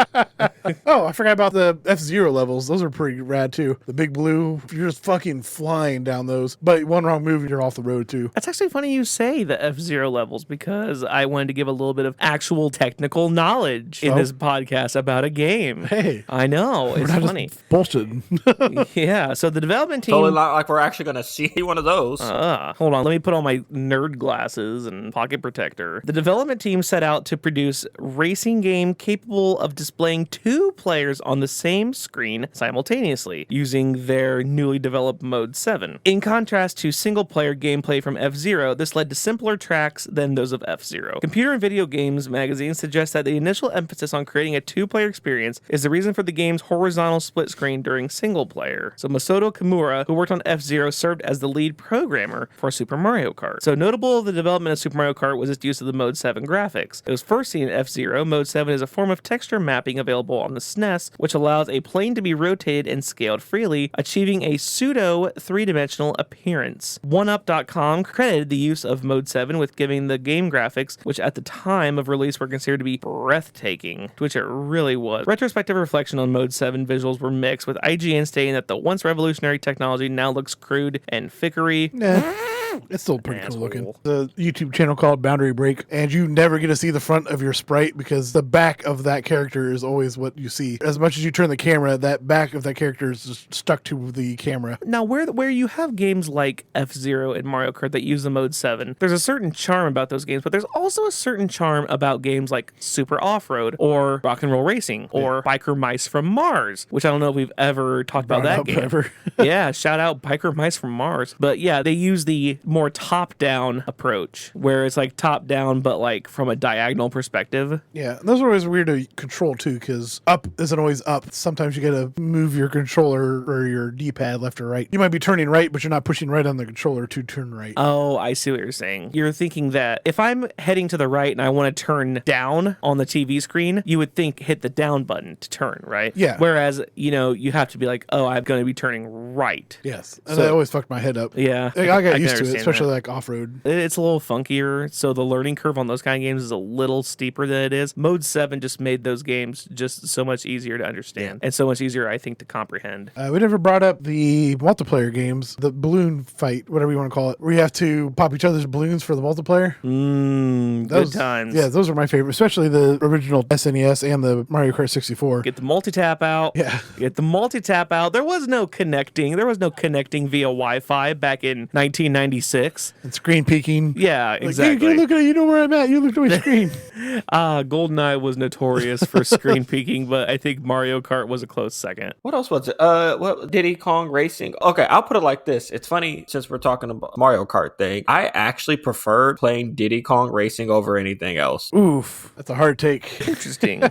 [SPEAKER 2] Oh, I forgot about the F-Zero levels. Those are pretty rad too. The big blue, you're just fucking flying down those. But one wrong move, you're off the road too.
[SPEAKER 1] That's actually funny you say the F-Zero levels because I wanted to give a little bit of actual technical knowledge in this podcast about a game.
[SPEAKER 2] Hey.
[SPEAKER 1] I know. It's funny.
[SPEAKER 2] Bullshitting.
[SPEAKER 1] Yeah. So the development team...
[SPEAKER 3] Totally not like we're actually going to see one of those.
[SPEAKER 1] Hold on. Let me put on my nerd glasses and pocket protector. The development team set out to produce racing game capable of displaying 2 players on the same screen simultaneously using their newly developed Mode 7. In contrast to single-player gameplay from F-Zero, this led to simpler tracks than those of F-Zero. Computer and Video Games magazine suggests that the initial emphasis on creating a 2-player experience is the reason for the game's horizontal split screen during single player. So Masato Kimura, who worked on F-Zero, served as the lead programmer for Super Mario Kart. So notable of the development of Super Mario Kart was its use of the Mode 7 graphics. It was first seen in F-Zero. Mode 7 is a form of texture mapping available on the SNES, which allows a plane to be rotated and scaled freely, achieving a pseudo 3-dimensional appearance. OneUp.com credited the use of Mode 7 with giving the game graphics, which at the time of release were considered to be breathtaking, which it really was. Retrospective reflection on Mode 7 visuals were mixed, with IGN stating that the once revolutionary technology now looks crude and fickery.
[SPEAKER 2] It's still pretty cool looking. The YouTube channel called Boundary Break, and you never get to see the front of your sprite because the back of that character is always what you see. As much as you turn the camera, that back of that character is just stuck to the camera.
[SPEAKER 1] Now, where you have games like F-Zero and Mario Kart that use the Mode 7, there's a certain charm about those games, but there's also a certain charm about games like Super Off-Road or Rock and Roll Racing or Biker Mice from Mars, which I don't know if we've ever talked about that game. Yeah, shout out Biker Mice from Mars. But yeah, they use the more top-down approach, where it's like top-down, but like from a diagonal perspective.
[SPEAKER 2] Yeah, those are always weird to control too, because up isn't always up. Sometimes you gotta move your controller or your D-pad left or right. You might be turning right, but you're not pushing right on the controller to turn right.
[SPEAKER 1] Oh, I see what you're saying. You're thinking that if I'm heading to the right and I want to turn down on the TV screen, you would think hit the down button to turn, right?
[SPEAKER 2] Yeah.
[SPEAKER 1] Whereas, you know, you have to be like, oh, I'm going to be turning right.
[SPEAKER 2] Yes. And that always fucked my head up.
[SPEAKER 1] Yeah.
[SPEAKER 2] I got used to it, especially like off-road.
[SPEAKER 1] It's a little funkier, so the learning curve on those kind of games is a little steeper than it is. Mode 7 just made those games just so much easier to understand and so much easier, I think, to comprehend.
[SPEAKER 2] We never brought up the multiplayer games, the balloon fight, whatever you want to call it, where you have to pop each other's balloons for the multiplayer.
[SPEAKER 1] Good times.
[SPEAKER 2] Yeah, those are my favorite, especially the original SNES and the Mario Kart 64.
[SPEAKER 1] Get the multi-tap out.
[SPEAKER 2] Yeah.
[SPEAKER 1] Get the multi-tap out. There was no connecting. There was no connecting via Wi-Fi back in 1996.
[SPEAKER 2] And screen peeking.
[SPEAKER 1] Yeah, exactly.
[SPEAKER 2] Hey, you look at it, you know where I'm at. You look at my screen.
[SPEAKER 1] GoldenEye was notorious for screen peeking, but I think Mario Kart was a close second.
[SPEAKER 3] What else was it? What Diddy Kong Racing? Okay, I'll put it like this. It's funny, since we're talking about Mario Kart thing, I actually preferred playing Diddy Kong Racing over anything else.
[SPEAKER 2] Oof, that's a hard take.
[SPEAKER 1] Interesting.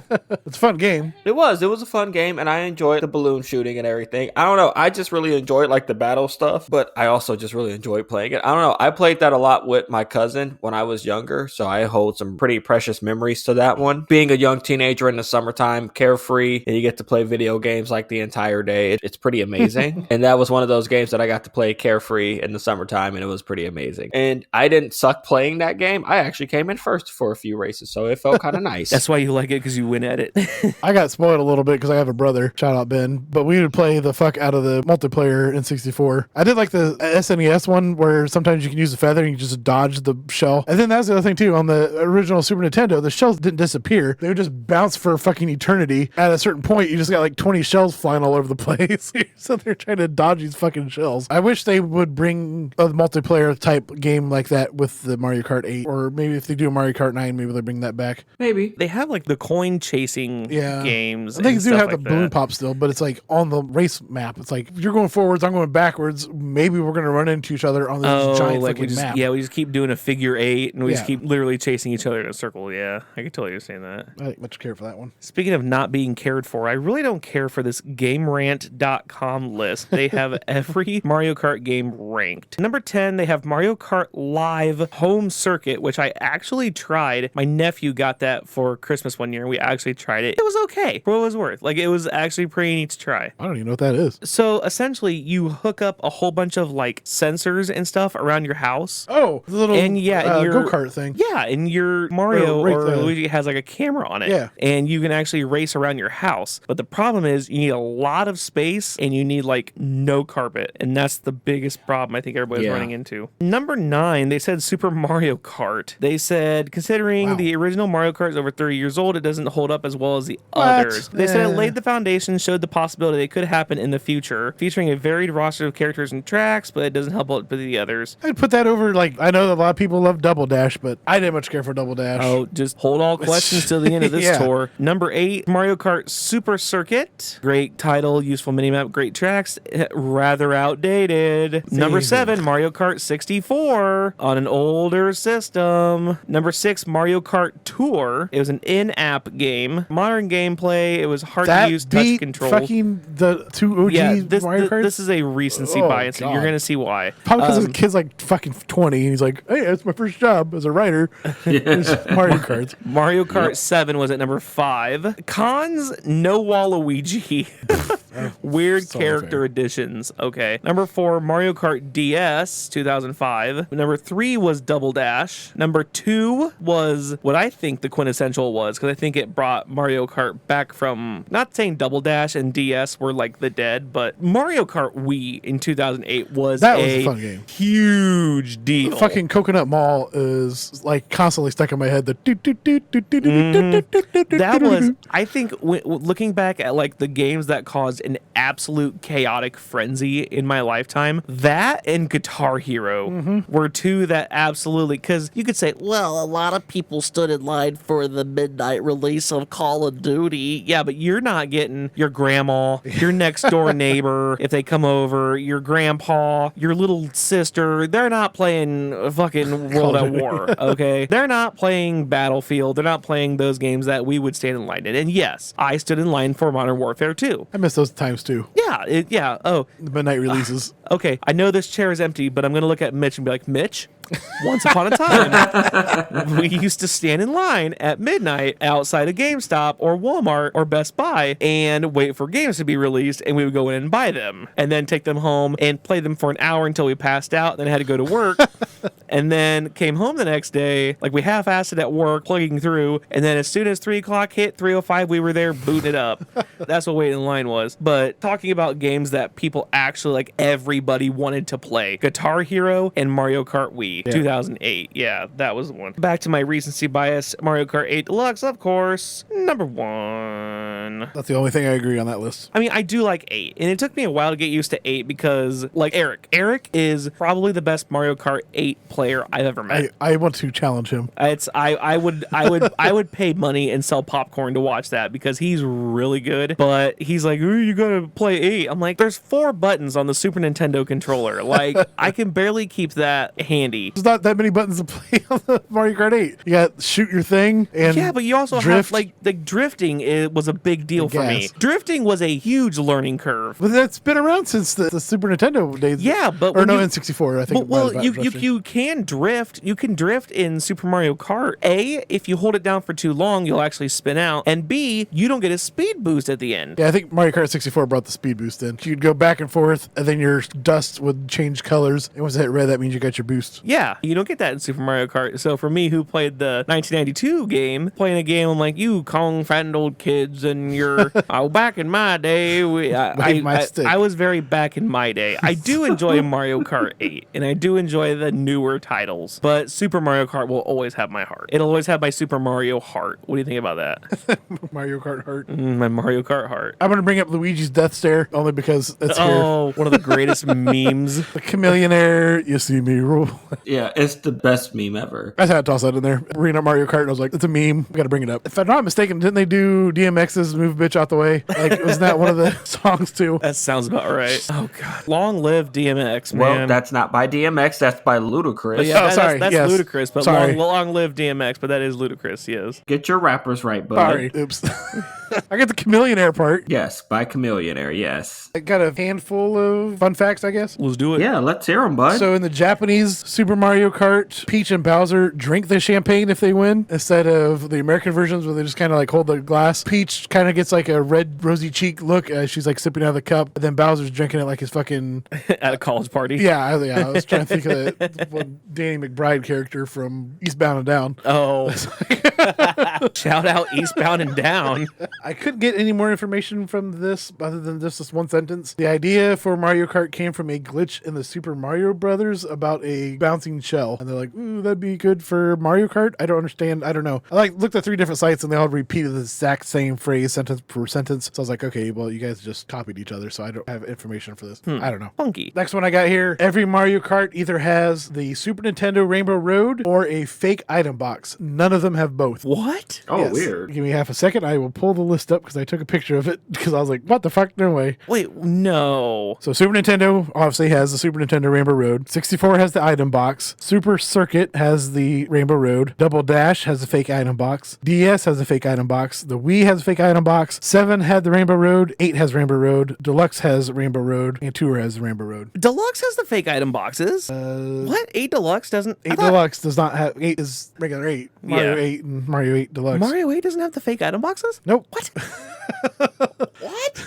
[SPEAKER 2] It's a fun game.
[SPEAKER 3] It was a fun game, and I enjoyed the balloon shooting and everything. I don't know, I just really enjoyed like the battle stuff, but I also just really enjoyed playing it. I don't know, I played that a lot with my cousin when I was younger, so I hold some pretty precious memories to that one. Being a young teenager in the summertime, carefree, and you get to play video games like the entire day, it's pretty amazing. And that was one of those games that I got to play carefree in the summertime, and it was pretty amazing. And I didn't suck playing that game. I actually came in first for a few races, so it felt kind of nice.
[SPEAKER 1] That's why you like it, because you win at it.
[SPEAKER 2] I got spoiled a little bit because I have a brother, shout out Ben, but we would play the fuck out of the multiplayer in 64. I did like the SNES one where sometimes you can use the feather and you just dodge the shell. And then that's the other thing too, on the original Super Nintendo, the shells didn't disappear. They would just bounce for fucking eternity. At a certain point, you just got like 20 shells flying all over the place. So they're trying to dodge these fucking shells. I wish they would bring a multiplayer type game like that with the Mario Kart 8, or maybe if they do a Mario Kart 9, maybe they bring that back.
[SPEAKER 3] Maybe.
[SPEAKER 1] They have like the coin chasing games.
[SPEAKER 2] They do have
[SPEAKER 1] like
[SPEAKER 2] the balloon pop still, but it's like on the race map. It's like, you're going forwards, I'm going backwards. Maybe we're going to run into each other on this giant fucking map.
[SPEAKER 1] Yeah, we just keep doing a figure 8 and we just keep literally chasing each other in a circle. Yeah, I can totally understand that.
[SPEAKER 2] I didn't much care for that one.
[SPEAKER 1] Speaking of not being cared for, I really don't care for this GameRant.com list. They have every Mario Kart game ranked. Number 10, they have Mario Kart Live Home Circuit, which I actually tried. My nephew got that for Christmas one year, and we actually tried it. It was okay for what it was worth. Like, it was actually pretty neat to try.
[SPEAKER 2] I don't even know what that is.
[SPEAKER 1] So, essentially, you hook up a whole bunch of, like, sensors and stuff around your house.
[SPEAKER 2] Oh, the little go-kart thing.
[SPEAKER 1] Yeah, and your Mario or Luigi has, like, a camera on it.
[SPEAKER 2] Yeah.
[SPEAKER 1] And you can actually race around your house. But the problem is you need a lot of space and you need, like, no carpet. And that's the biggest problem I think everybody's running into. Number 9, they said Super Mario Kart. They said, considering the original Mario Kart is over 30 years old, it doesn't hold up as well as the others. They said it laid the foundation, showed the possibility they could happen in the future, featuring a varied roster of characters and tracks, but it doesn't help out with the others.
[SPEAKER 2] I'd put that over, like, I know that a lot of people love Double Dash, but I didn't much care for Double Dash.
[SPEAKER 1] Oh, just hold all questions till the end of this tour. Number 8, Mario Kart Super Circuit. Great title, useful minimap, great tracks, rather outdated. Number 7, Mario Kart 64 on an older system. Number 6, Mario Kart Tour. It was an in-app game. Modern gameplay. It was hard to use touch control.
[SPEAKER 2] Fucking the two OG Mario Karts?
[SPEAKER 1] This is a recency bias, and you're going to see why.
[SPEAKER 2] Probably because the kid's like fucking 20, and he's like, hey, it's my first job as a writer. Mario Kart.
[SPEAKER 1] Mario Kart 7 was at number 5. Cons, no Waluigi. Weird character additions. Okay. Number 4, Mario Kart DS 2005. Number 3 was Double Dash. Number 2 was what I think the quintessential was, because I think it brought Mario Kart back from, not saying Double Dash and DS were like the dead, but Mario Kart Wii in 2008 was a fun game. Huge deal.
[SPEAKER 2] The fucking Coconut Mall is like constantly stuck in my head. The
[SPEAKER 1] that was, I think, looking back at like the games that caused an absolute chaotic frenzy in my lifetime, that and Guitar Hero were two that absolutely, because you could say, well, a lot of people stood in line for the midnight release of Call of Duty. Yeah, but you're not getting your grandma, your next door neighbor, if they come over, your grandpa, your little sister. They're not playing fucking World at War, okay? They're not playing Battlefield. They're not playing those games that we would stand in line in. And yes, I stood in line for Modern Warfare 2.
[SPEAKER 2] I miss those times too.
[SPEAKER 1] Yeah. Oh,
[SPEAKER 2] the midnight releases.
[SPEAKER 1] Okay, I know this chair is empty, but I'm going to look at Mitch and be like, Mitch, once upon a time, we used to stand in line at midnight outside of GameStop or Walmart or Best Buy and wait for games to be released, and we would go in and buy them. them and then take them home and play them for an hour until we passed out. Then I had to go to work and then came home the next day. Like we half-assed it at work, plugging through. And then as soon as 3 o'clock hit, 3:05, we were there booting it up. That's what waiting in line was. But talking about games that people actually, like everybody wanted to play. Guitar Hero and Mario Kart Wii, 2008. Yeah, that was the one. Back to my recency bias, Mario Kart 8 Deluxe, of course, number 1.
[SPEAKER 2] That's the only thing I agree on that list.
[SPEAKER 1] I mean, I do like 8, and it took me a while to get used to 8 because, like, Eric is probably the best Mario Kart 8 player I've ever met.
[SPEAKER 2] I want to challenge him.
[SPEAKER 1] I would pay money and sell popcorn to watch that because he's really good. But he's like, ooh, you gotta play 8. I'm like, there's 4 buttons on the Super Nintendo controller. Like, I can barely keep that handy.
[SPEAKER 2] There's not that many buttons to play on the Mario Kart 8. You got shoot your thing and
[SPEAKER 1] yeah, but you also
[SPEAKER 2] drift.
[SPEAKER 1] have like drifting. It was a big deal for me. Drifting was a huge learning curve.
[SPEAKER 2] But that's been around since the Super Nintendo days.
[SPEAKER 1] Yeah, but
[SPEAKER 2] or no, N64. I think.
[SPEAKER 1] Well, you can drift. You can drift in Super Mario Kart. A, if you hold it down for too long, you'll actually spin out. And B, you don't get a speed boost at the end.
[SPEAKER 2] Yeah, I think Mario Kart 64 brought the speed boost in. You'd go back and forth, and then your dust would change colors. And once it hit red, that means you got your boost.
[SPEAKER 1] Yeah, you don't get that in Super Mario Kart. So for me, who played the 1992 game, playing a game, I'm like, you Kong-fattened old kids, and you're, oh, back in my day, I was very back in my day. I do enjoy Mario Kart 8, and I do enjoy the newer titles, but Super Mario Kart will always have my heart. It'll always have my Super Mario heart. What do you think about that?
[SPEAKER 2] Mario Kart heart.
[SPEAKER 1] My Mario Kart heart.
[SPEAKER 2] I'm going to bring up Luigi's death stare, only because it's here.
[SPEAKER 1] Oh, one of the greatest memes.
[SPEAKER 2] The chameleonaire, you see me roll.
[SPEAKER 3] Yeah, it's the best meme ever.
[SPEAKER 2] I had to toss that in there. Reading up Mario Kart, and I was like, it's a meme. We got to bring it up. If I'm not mistaken, didn't they do DMX's Move Bitch Out the Way? Like, wasn't that one of the songs too?
[SPEAKER 1] That sounds about right. Oh, God. Long live DMX, man.
[SPEAKER 3] Well, that's not by DMX. That's by Ludacris.
[SPEAKER 1] But yeah,
[SPEAKER 2] sorry.
[SPEAKER 1] That's
[SPEAKER 2] Yes.
[SPEAKER 1] Ludacris, but long live DMX, but that is Ludacris, yes.
[SPEAKER 3] Get your rappers right, bud.
[SPEAKER 2] Sorry. Oops. I got the chameleonaire part.
[SPEAKER 3] Yes, by Chameleonaire, yes.
[SPEAKER 2] I got a handful of fun facts, I guess.
[SPEAKER 1] Let's do it.
[SPEAKER 3] Yeah, let's hear them, bud.
[SPEAKER 2] So in the Japanese Super Mario Kart, Peach and Bowser drink the champagne if they win, instead of the American versions where they just kind of like hold the glass. Peach kind of gets like a red rosy cheek look as she's like sipping out of the cup, and then Bowser's drinking it like his fucking...
[SPEAKER 1] At a college party.
[SPEAKER 2] Yeah, I was trying to think of that one Danny McBride character from Eastbound and Down.
[SPEAKER 1] Oh. Shout out Eastbound and Down.
[SPEAKER 2] I couldn't get any more information from this other than just this one sentence. The idea for Mario Kart came from a glitch in the Super Mario Brothers about a bouncing shell. And they're like, ooh, that'd be good for Mario Kart? I don't understand. I don't know. I looked at 3 different sites and they all repeated the exact same phrase, sentence per sentence. So I was like, okay, well, you guys just copied each other, so I don't have information for this. I don't know.
[SPEAKER 1] Funky.
[SPEAKER 2] Next one I got here. Every Mario Kart either has the Super Nintendo Rainbow Road or a fake item box. None of them have both.
[SPEAKER 1] What?
[SPEAKER 3] Oh,
[SPEAKER 2] Yes.
[SPEAKER 3] weird.
[SPEAKER 2] Give me half a second. I will pull the list up because I took a picture of it because I was like, what the fuck? No way.
[SPEAKER 1] Wait, no.
[SPEAKER 2] So Super Nintendo obviously has the Super Nintendo Rainbow Road. 64 has the item box. Super Circuit has the Rainbow Road. Double Dash has the fake item box. DS has a fake item box. The Wii has a fake item box. 7 had the Rainbow Road. 8 has Rainbow Road. Deluxe has Rainbow Road. And Tour has the Rainbow Road.
[SPEAKER 1] Deluxe has the fake item boxes. What? 8 Deluxe doesn't?
[SPEAKER 2] 8 Deluxe does not have... 8 is regular 8. Mario 8 and Mario 8 Deluxe.
[SPEAKER 1] Mario 8 doesn't have the fake item boxes?
[SPEAKER 2] Nope.
[SPEAKER 1] What? What?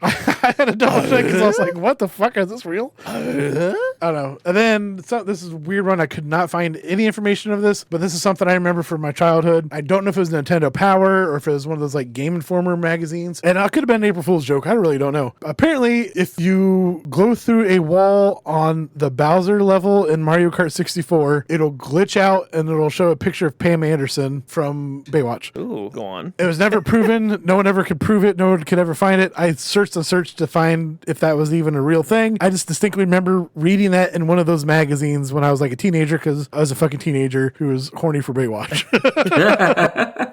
[SPEAKER 2] I had to double check because I was like, what the fuck? Is this real? I don't know. And then this is a weird one. I could not find any information of this, but this is something I remember from my childhood. I don't know if it was Nintendo Power or if it was one of those like Game Informer magazines. And it could have been an April Fool's joke. I really don't know. Apparently, if you go through a wall on the Bowser level in Mario Kart 64, it'll glitch out and it'll show a picture of Pam Anderson from Baywatch.
[SPEAKER 1] Ooh, go on.
[SPEAKER 2] It was never proven. No one ever could prove it. No one could ever find it. I searched and searched to find if that was even a real thing. I just distinctly remember reading that in one of those magazines when I was like a teenager because I was a fucking teenager who was horny for Baywatch.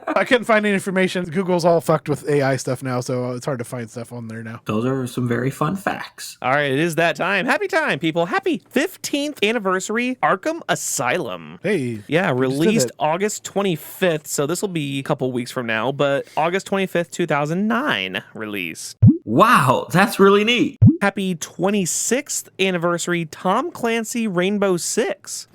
[SPEAKER 2] I couldn't find any information. Google's all fucked with AI stuff now, so it's hard to find stuff on there now.
[SPEAKER 3] Those are some very fun facts.
[SPEAKER 1] All right, it is that time. Happy time, people. Happy 15th anniversary Arkham Asylum.
[SPEAKER 2] Hey.
[SPEAKER 1] Yeah, released August 25th, so this will be a couple weeks from now, but August 25th, 2009 released.
[SPEAKER 3] Wow, that's really neat.
[SPEAKER 1] Happy 26th anniversary Tom Clancy Rainbow Six.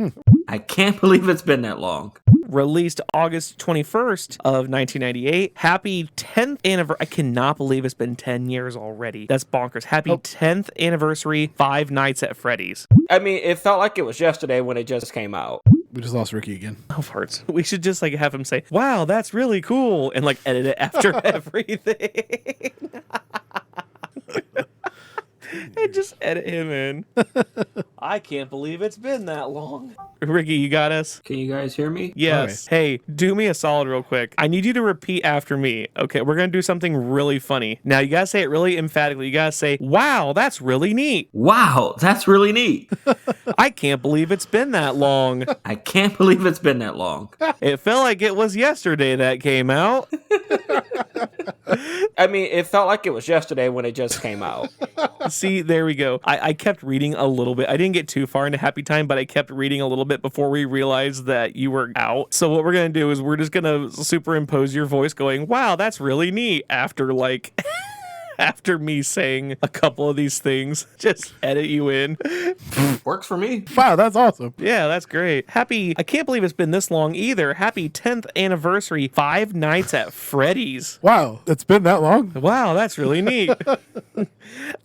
[SPEAKER 3] I can't believe it's been that long.
[SPEAKER 1] released August 21st of 1998. Happy 10th anniversary. I cannot believe it's been 10 years already. That's bonkers. Happy 10th anniversary, Five Nights at Freddy's.
[SPEAKER 3] I mean, it felt like it was yesterday when it just came out.
[SPEAKER 2] We just lost Ricky again.
[SPEAKER 1] Oh, farts. We should just like have him say, wow, that's really cool, and like edit it after everything. And just edit him in. I can't believe it's been that long. Ricky, you got us?
[SPEAKER 3] Can you guys hear me?
[SPEAKER 1] Yes.
[SPEAKER 2] Okay.
[SPEAKER 1] Hey, do me a solid real quick. I need you to repeat after me. Okay, we're going to do something really funny. Now, you got to say it really emphatically. You got to say, wow, that's really neat.
[SPEAKER 3] Wow, that's really neat.
[SPEAKER 1] I can't believe it's been that long.
[SPEAKER 3] I can't believe it's been that long.
[SPEAKER 1] It felt like it was yesterday that came out.
[SPEAKER 3] I mean, it felt like it was yesterday when it just came out.
[SPEAKER 1] See, there we go. I kept reading a little bit. I didn't get too far into Happy Time, but I kept reading a little bit before we realized that you were out. So what we're going to do is we're just going to superimpose your voice going, wow, that's really neat, after like... after me saying a couple of these things. Just edit you in.
[SPEAKER 3] Works for me.
[SPEAKER 2] Wow, that's awesome.
[SPEAKER 1] Yeah, that's great. Happy, I can't believe it's been this long either. Happy 10th anniversary, Five Nights at Freddy's.
[SPEAKER 2] Wow, it's been that long?
[SPEAKER 1] Wow, that's really neat.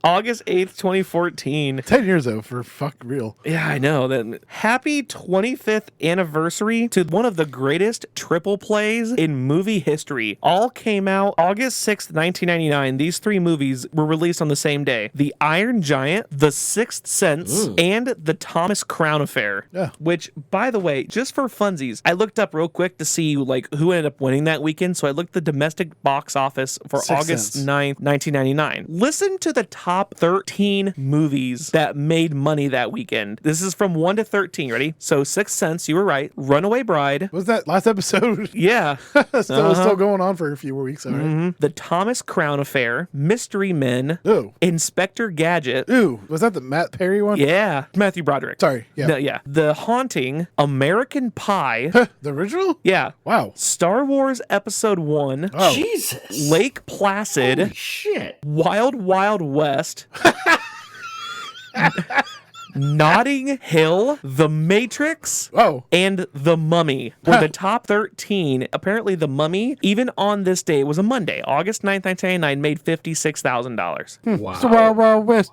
[SPEAKER 1] August 8th, 2014.
[SPEAKER 2] 10 years though, for fuck real.
[SPEAKER 1] Yeah, I know. Then happy 25th anniversary to one of the greatest triple plays in movie history. All came out August 6th, 1999. These three movies were released on the same day. The Iron Giant, The Sixth Sense, and The Thomas Crown Affair.
[SPEAKER 2] Yeah.
[SPEAKER 1] Which, by the way, just for funsies, I looked up real quick to see like who ended up winning that weekend. So I looked at the domestic box office for
[SPEAKER 2] Sixth
[SPEAKER 1] August
[SPEAKER 2] Sense.
[SPEAKER 1] 9th, 1999. Listen to the top 13 movies that made money that weekend. This is from 1 to 13. Ready? So Sixth Sense, you were right. Runaway Bride.
[SPEAKER 2] Was that last episode?
[SPEAKER 1] Yeah.
[SPEAKER 2] Still going on for a few more weeks. All right.
[SPEAKER 1] The Thomas Crown Affair. Mystery Men.
[SPEAKER 2] Ooh.
[SPEAKER 1] Inspector Gadget.
[SPEAKER 2] Ooh. Was that the Matt Perry one?
[SPEAKER 1] Yeah. Matthew Broderick.
[SPEAKER 2] Sorry. Yeah.
[SPEAKER 1] No, yeah. The Haunting. American Pie.
[SPEAKER 2] The original?
[SPEAKER 1] Yeah.
[SPEAKER 2] Wow.
[SPEAKER 1] Star Wars Episode 1.
[SPEAKER 2] Oh.
[SPEAKER 3] Jesus.
[SPEAKER 1] Lake Placid.
[SPEAKER 3] Holy shit.
[SPEAKER 1] Wild Wild West. Notting Hill, The Matrix,
[SPEAKER 2] Oh.
[SPEAKER 1] and The Mummy were the top 13. Apparently, The Mummy, even on this day, it was a Monday, August 9th, 1999, made $56,000.
[SPEAKER 3] Wow.
[SPEAKER 2] It's the Wild Wild West.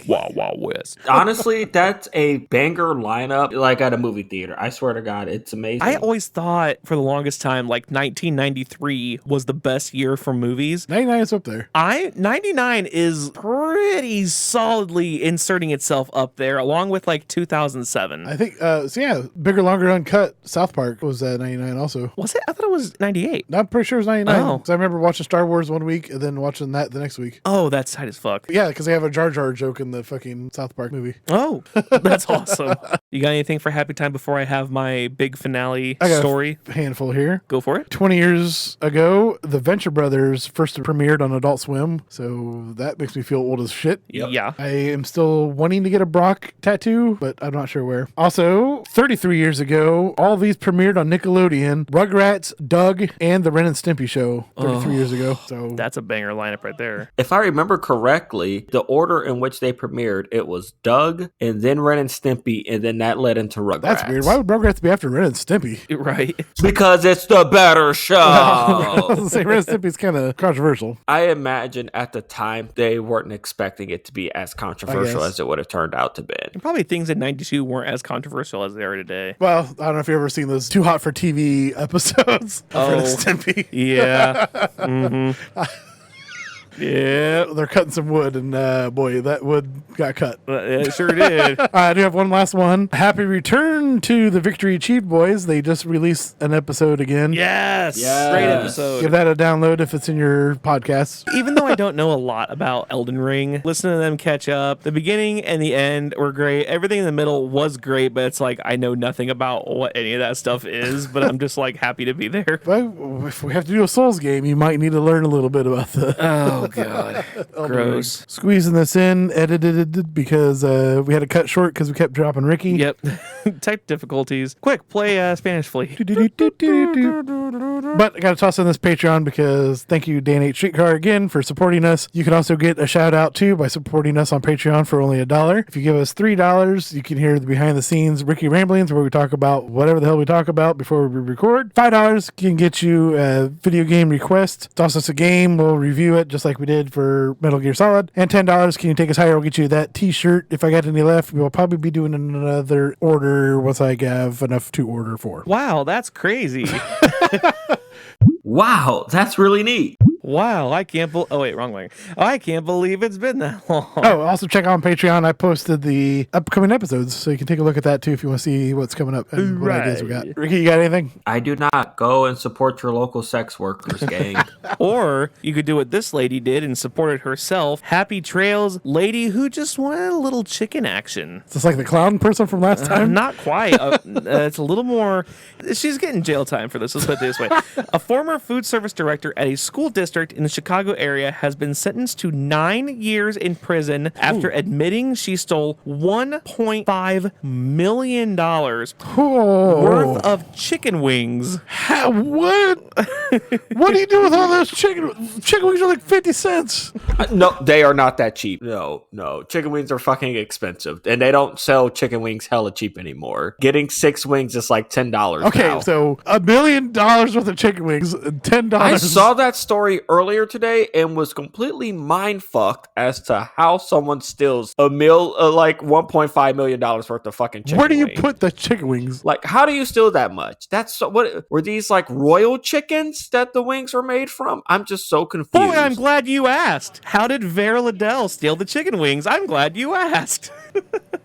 [SPEAKER 1] Wow, wow, West.
[SPEAKER 3] Honestly, that's a banger lineup, like at a movie theater. I swear to God, it's amazing.
[SPEAKER 1] I always thought for the longest time, like 1993 was the best year for movies.
[SPEAKER 2] 99 is up there.
[SPEAKER 1] 99 is pretty solidly inserting itself up there, along with like 2007.
[SPEAKER 2] I think, so yeah, Bigger, Longer, Uncut, South Park was 99 also.
[SPEAKER 1] Was it? I thought it was 98.
[SPEAKER 2] I'm pretty sure it was 99.
[SPEAKER 1] Oh.
[SPEAKER 2] Because I remember watching Star Wars one week and then watching that the next week.
[SPEAKER 1] Oh, that's tight as fuck.
[SPEAKER 2] Yeah, because they have a Jar Jar joke in the fucking South Park movie.
[SPEAKER 1] Oh, that's awesome. You got anything for Happy Time before I have my big finale
[SPEAKER 2] I got
[SPEAKER 1] story?
[SPEAKER 2] a handful here.
[SPEAKER 1] Go for it.
[SPEAKER 2] 20 years ago, the Venture Brothers first premiered on Adult Swim, so that makes me feel old as shit.
[SPEAKER 3] Yep.
[SPEAKER 1] Yeah.
[SPEAKER 2] I am still wanting to get a Brock tattoo, but I'm not sure where. Also, 33 years ago, all these premiered on Nickelodeon, Rugrats, Doug, and the Ren and Stimpy show 33 years ago. So
[SPEAKER 1] That's a banger lineup right there.
[SPEAKER 3] If I remember correctly, the order in which they premiered, it was Doug, and then Ren and Stimpy, and then that led into Rugrats.
[SPEAKER 2] that's weird. Why would Rugrats be after Ren and Stimpy?
[SPEAKER 1] Right.
[SPEAKER 3] Because it's the better show.
[SPEAKER 2] I was gonna say Ren and Stimpy's kind of controversial.
[SPEAKER 3] I imagine at the time they weren't expecting it to be as controversial
[SPEAKER 2] guess.
[SPEAKER 3] as it would have turned out to be.
[SPEAKER 1] And probably things in 92 weren't as controversial as they are today.
[SPEAKER 2] Well, I don't know if you've ever seen those Too Hot for TV episodes of Ren and Stimpy.
[SPEAKER 1] Yeah. Mm-hmm. Yeah.
[SPEAKER 2] They're cutting some wood, and boy, that wood got cut.
[SPEAKER 1] It sure did.
[SPEAKER 2] I do have one last one. Happy return to the Victory Achieved Boys. They just released an episode again.
[SPEAKER 1] Yes.
[SPEAKER 3] Yes.
[SPEAKER 1] Great episode.
[SPEAKER 2] Give that a download if it's in your podcast.
[SPEAKER 1] Even though I don't know a lot about Elden Ring, listen to them catch up. The beginning and the end were great. Everything in the middle was great, but it's like I know nothing about what any of that stuff is, but I'm just like happy to be there.
[SPEAKER 2] But if we have to do a Souls game, you might need to learn a little bit about the.
[SPEAKER 1] Oh Oh, God. Gross.
[SPEAKER 2] Squeezing this in, edited because we had to cut short because we kept dropping Ricky.
[SPEAKER 1] Yep. Type difficulties. Quick, play Spanish Flea.
[SPEAKER 2] But I got to toss in this Patreon because thank you, Dan 8 Streetcar, again for supporting us. You can also get a shout out too by supporting us on Patreon for only $1. If you give us $3, you can hear the behind the scenes Ricky ramblings where we talk about whatever the hell we talk about before we record. $5 can get you a video game request. Toss us a game, we'll review it just like we did for Metal Gear Solid. And $10 can you take us higher, we'll get you that t-shirt. If I got any left, we'll probably be doing another order once I have enough to order for.
[SPEAKER 1] Wow, that's crazy.
[SPEAKER 3] Wow, that's really neat.
[SPEAKER 1] Wow, I can't believe... Oh, wait, wrong way. I can't believe it's been that long.
[SPEAKER 2] Oh, also check out on Patreon. I posted the upcoming episodes, so you can take a look at that, too, if you want to see what's coming up and what ideas we got. Ricky, you got anything?
[SPEAKER 3] I do not. Go and support your local sex workers, gang.
[SPEAKER 1] Or you could do what this lady did and supported herself. Happy trails, lady who just wanted a little chicken action.
[SPEAKER 2] Is this like the clown person from last time?
[SPEAKER 1] Not quite. It's a little more... She's getting jail time for this. Let's put it this way. A former food service director at a school district in the Chicago area has been sentenced to 9 years in prison after admitting she stole $1.5 million worth of chicken wings.
[SPEAKER 2] What? What do you do with all those chicken? Chicken wings are like 50 cents.
[SPEAKER 3] No, they are not that cheap. No. Chicken wings are fucking expensive. And they don't sell chicken wings hella cheap anymore. Getting 6 wings is like $10
[SPEAKER 2] Okay,
[SPEAKER 3] now.
[SPEAKER 2] so $1 million worth of chicken wings, $10.
[SPEAKER 3] I saw that story earlier today and was completely mind fucked as to how someone steals like $1.5 million worth of fucking chicken.
[SPEAKER 2] Where do you
[SPEAKER 3] wings.
[SPEAKER 2] put the chicken wings?
[SPEAKER 3] Like, how do you steal that much? That's so, what were these like royal chickens that the wings were made from? I'm just so confused.
[SPEAKER 1] Boy, I'm glad you asked. How did Vera Liddell steal the chicken wings? I'm glad you asked.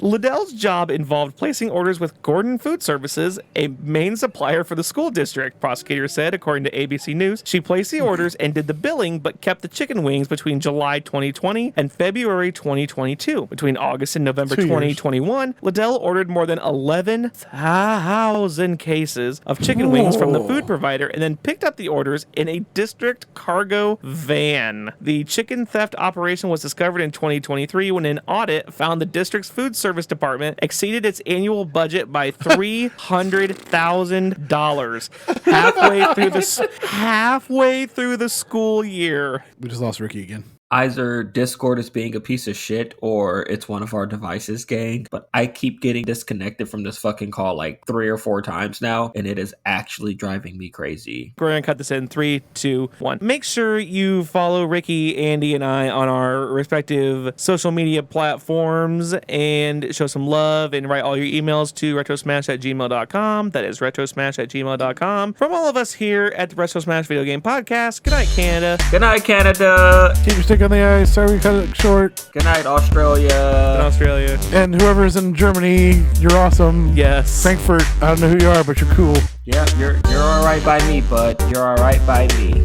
[SPEAKER 1] Liddell's job involved placing orders with Gordon Food Services, a main supplier for the school district, prosecutors said, according to ABC News. She placed the orders and did the billing, but kept the chicken wings between July 2020 and February 2022. Between August and November 2021, Liddell ordered more than 11,000 cases of chicken wings from the food provider and then picked up the orders in a district cargo van. The chicken theft operation was discovered in 2023 when an audit found the district's food service department exceeded its annual budget by $300,000 halfway through the school year.
[SPEAKER 2] We just lost Ricky again.
[SPEAKER 3] Either Discord is being a piece of shit or it's one of our devices, gang. But I keep getting disconnected from this fucking call like 3 or 4 times now, and it is actually driving me crazy.
[SPEAKER 1] We're going to cut this in 3, 2, 1. Make sure you follow Ricky, Andy, and I on our respective social media platforms and show some love and write all your emails to retrosmash@gmail.com. That is retrosmash@gmail.com. From all of us here at the Retro Smash Video Game Podcast, good night, Canada.
[SPEAKER 3] Good night, Canada.
[SPEAKER 2] Keep your stick on the ice. Sorry we cut it short.
[SPEAKER 3] Good night, Australia.
[SPEAKER 1] In Australia.
[SPEAKER 2] And whoever's in Germany, you're awesome.
[SPEAKER 1] Yes.
[SPEAKER 2] Frankfurt, I don't know who you are, but you're cool.
[SPEAKER 3] Yeah, you're all right by me, bud. You're all right by me.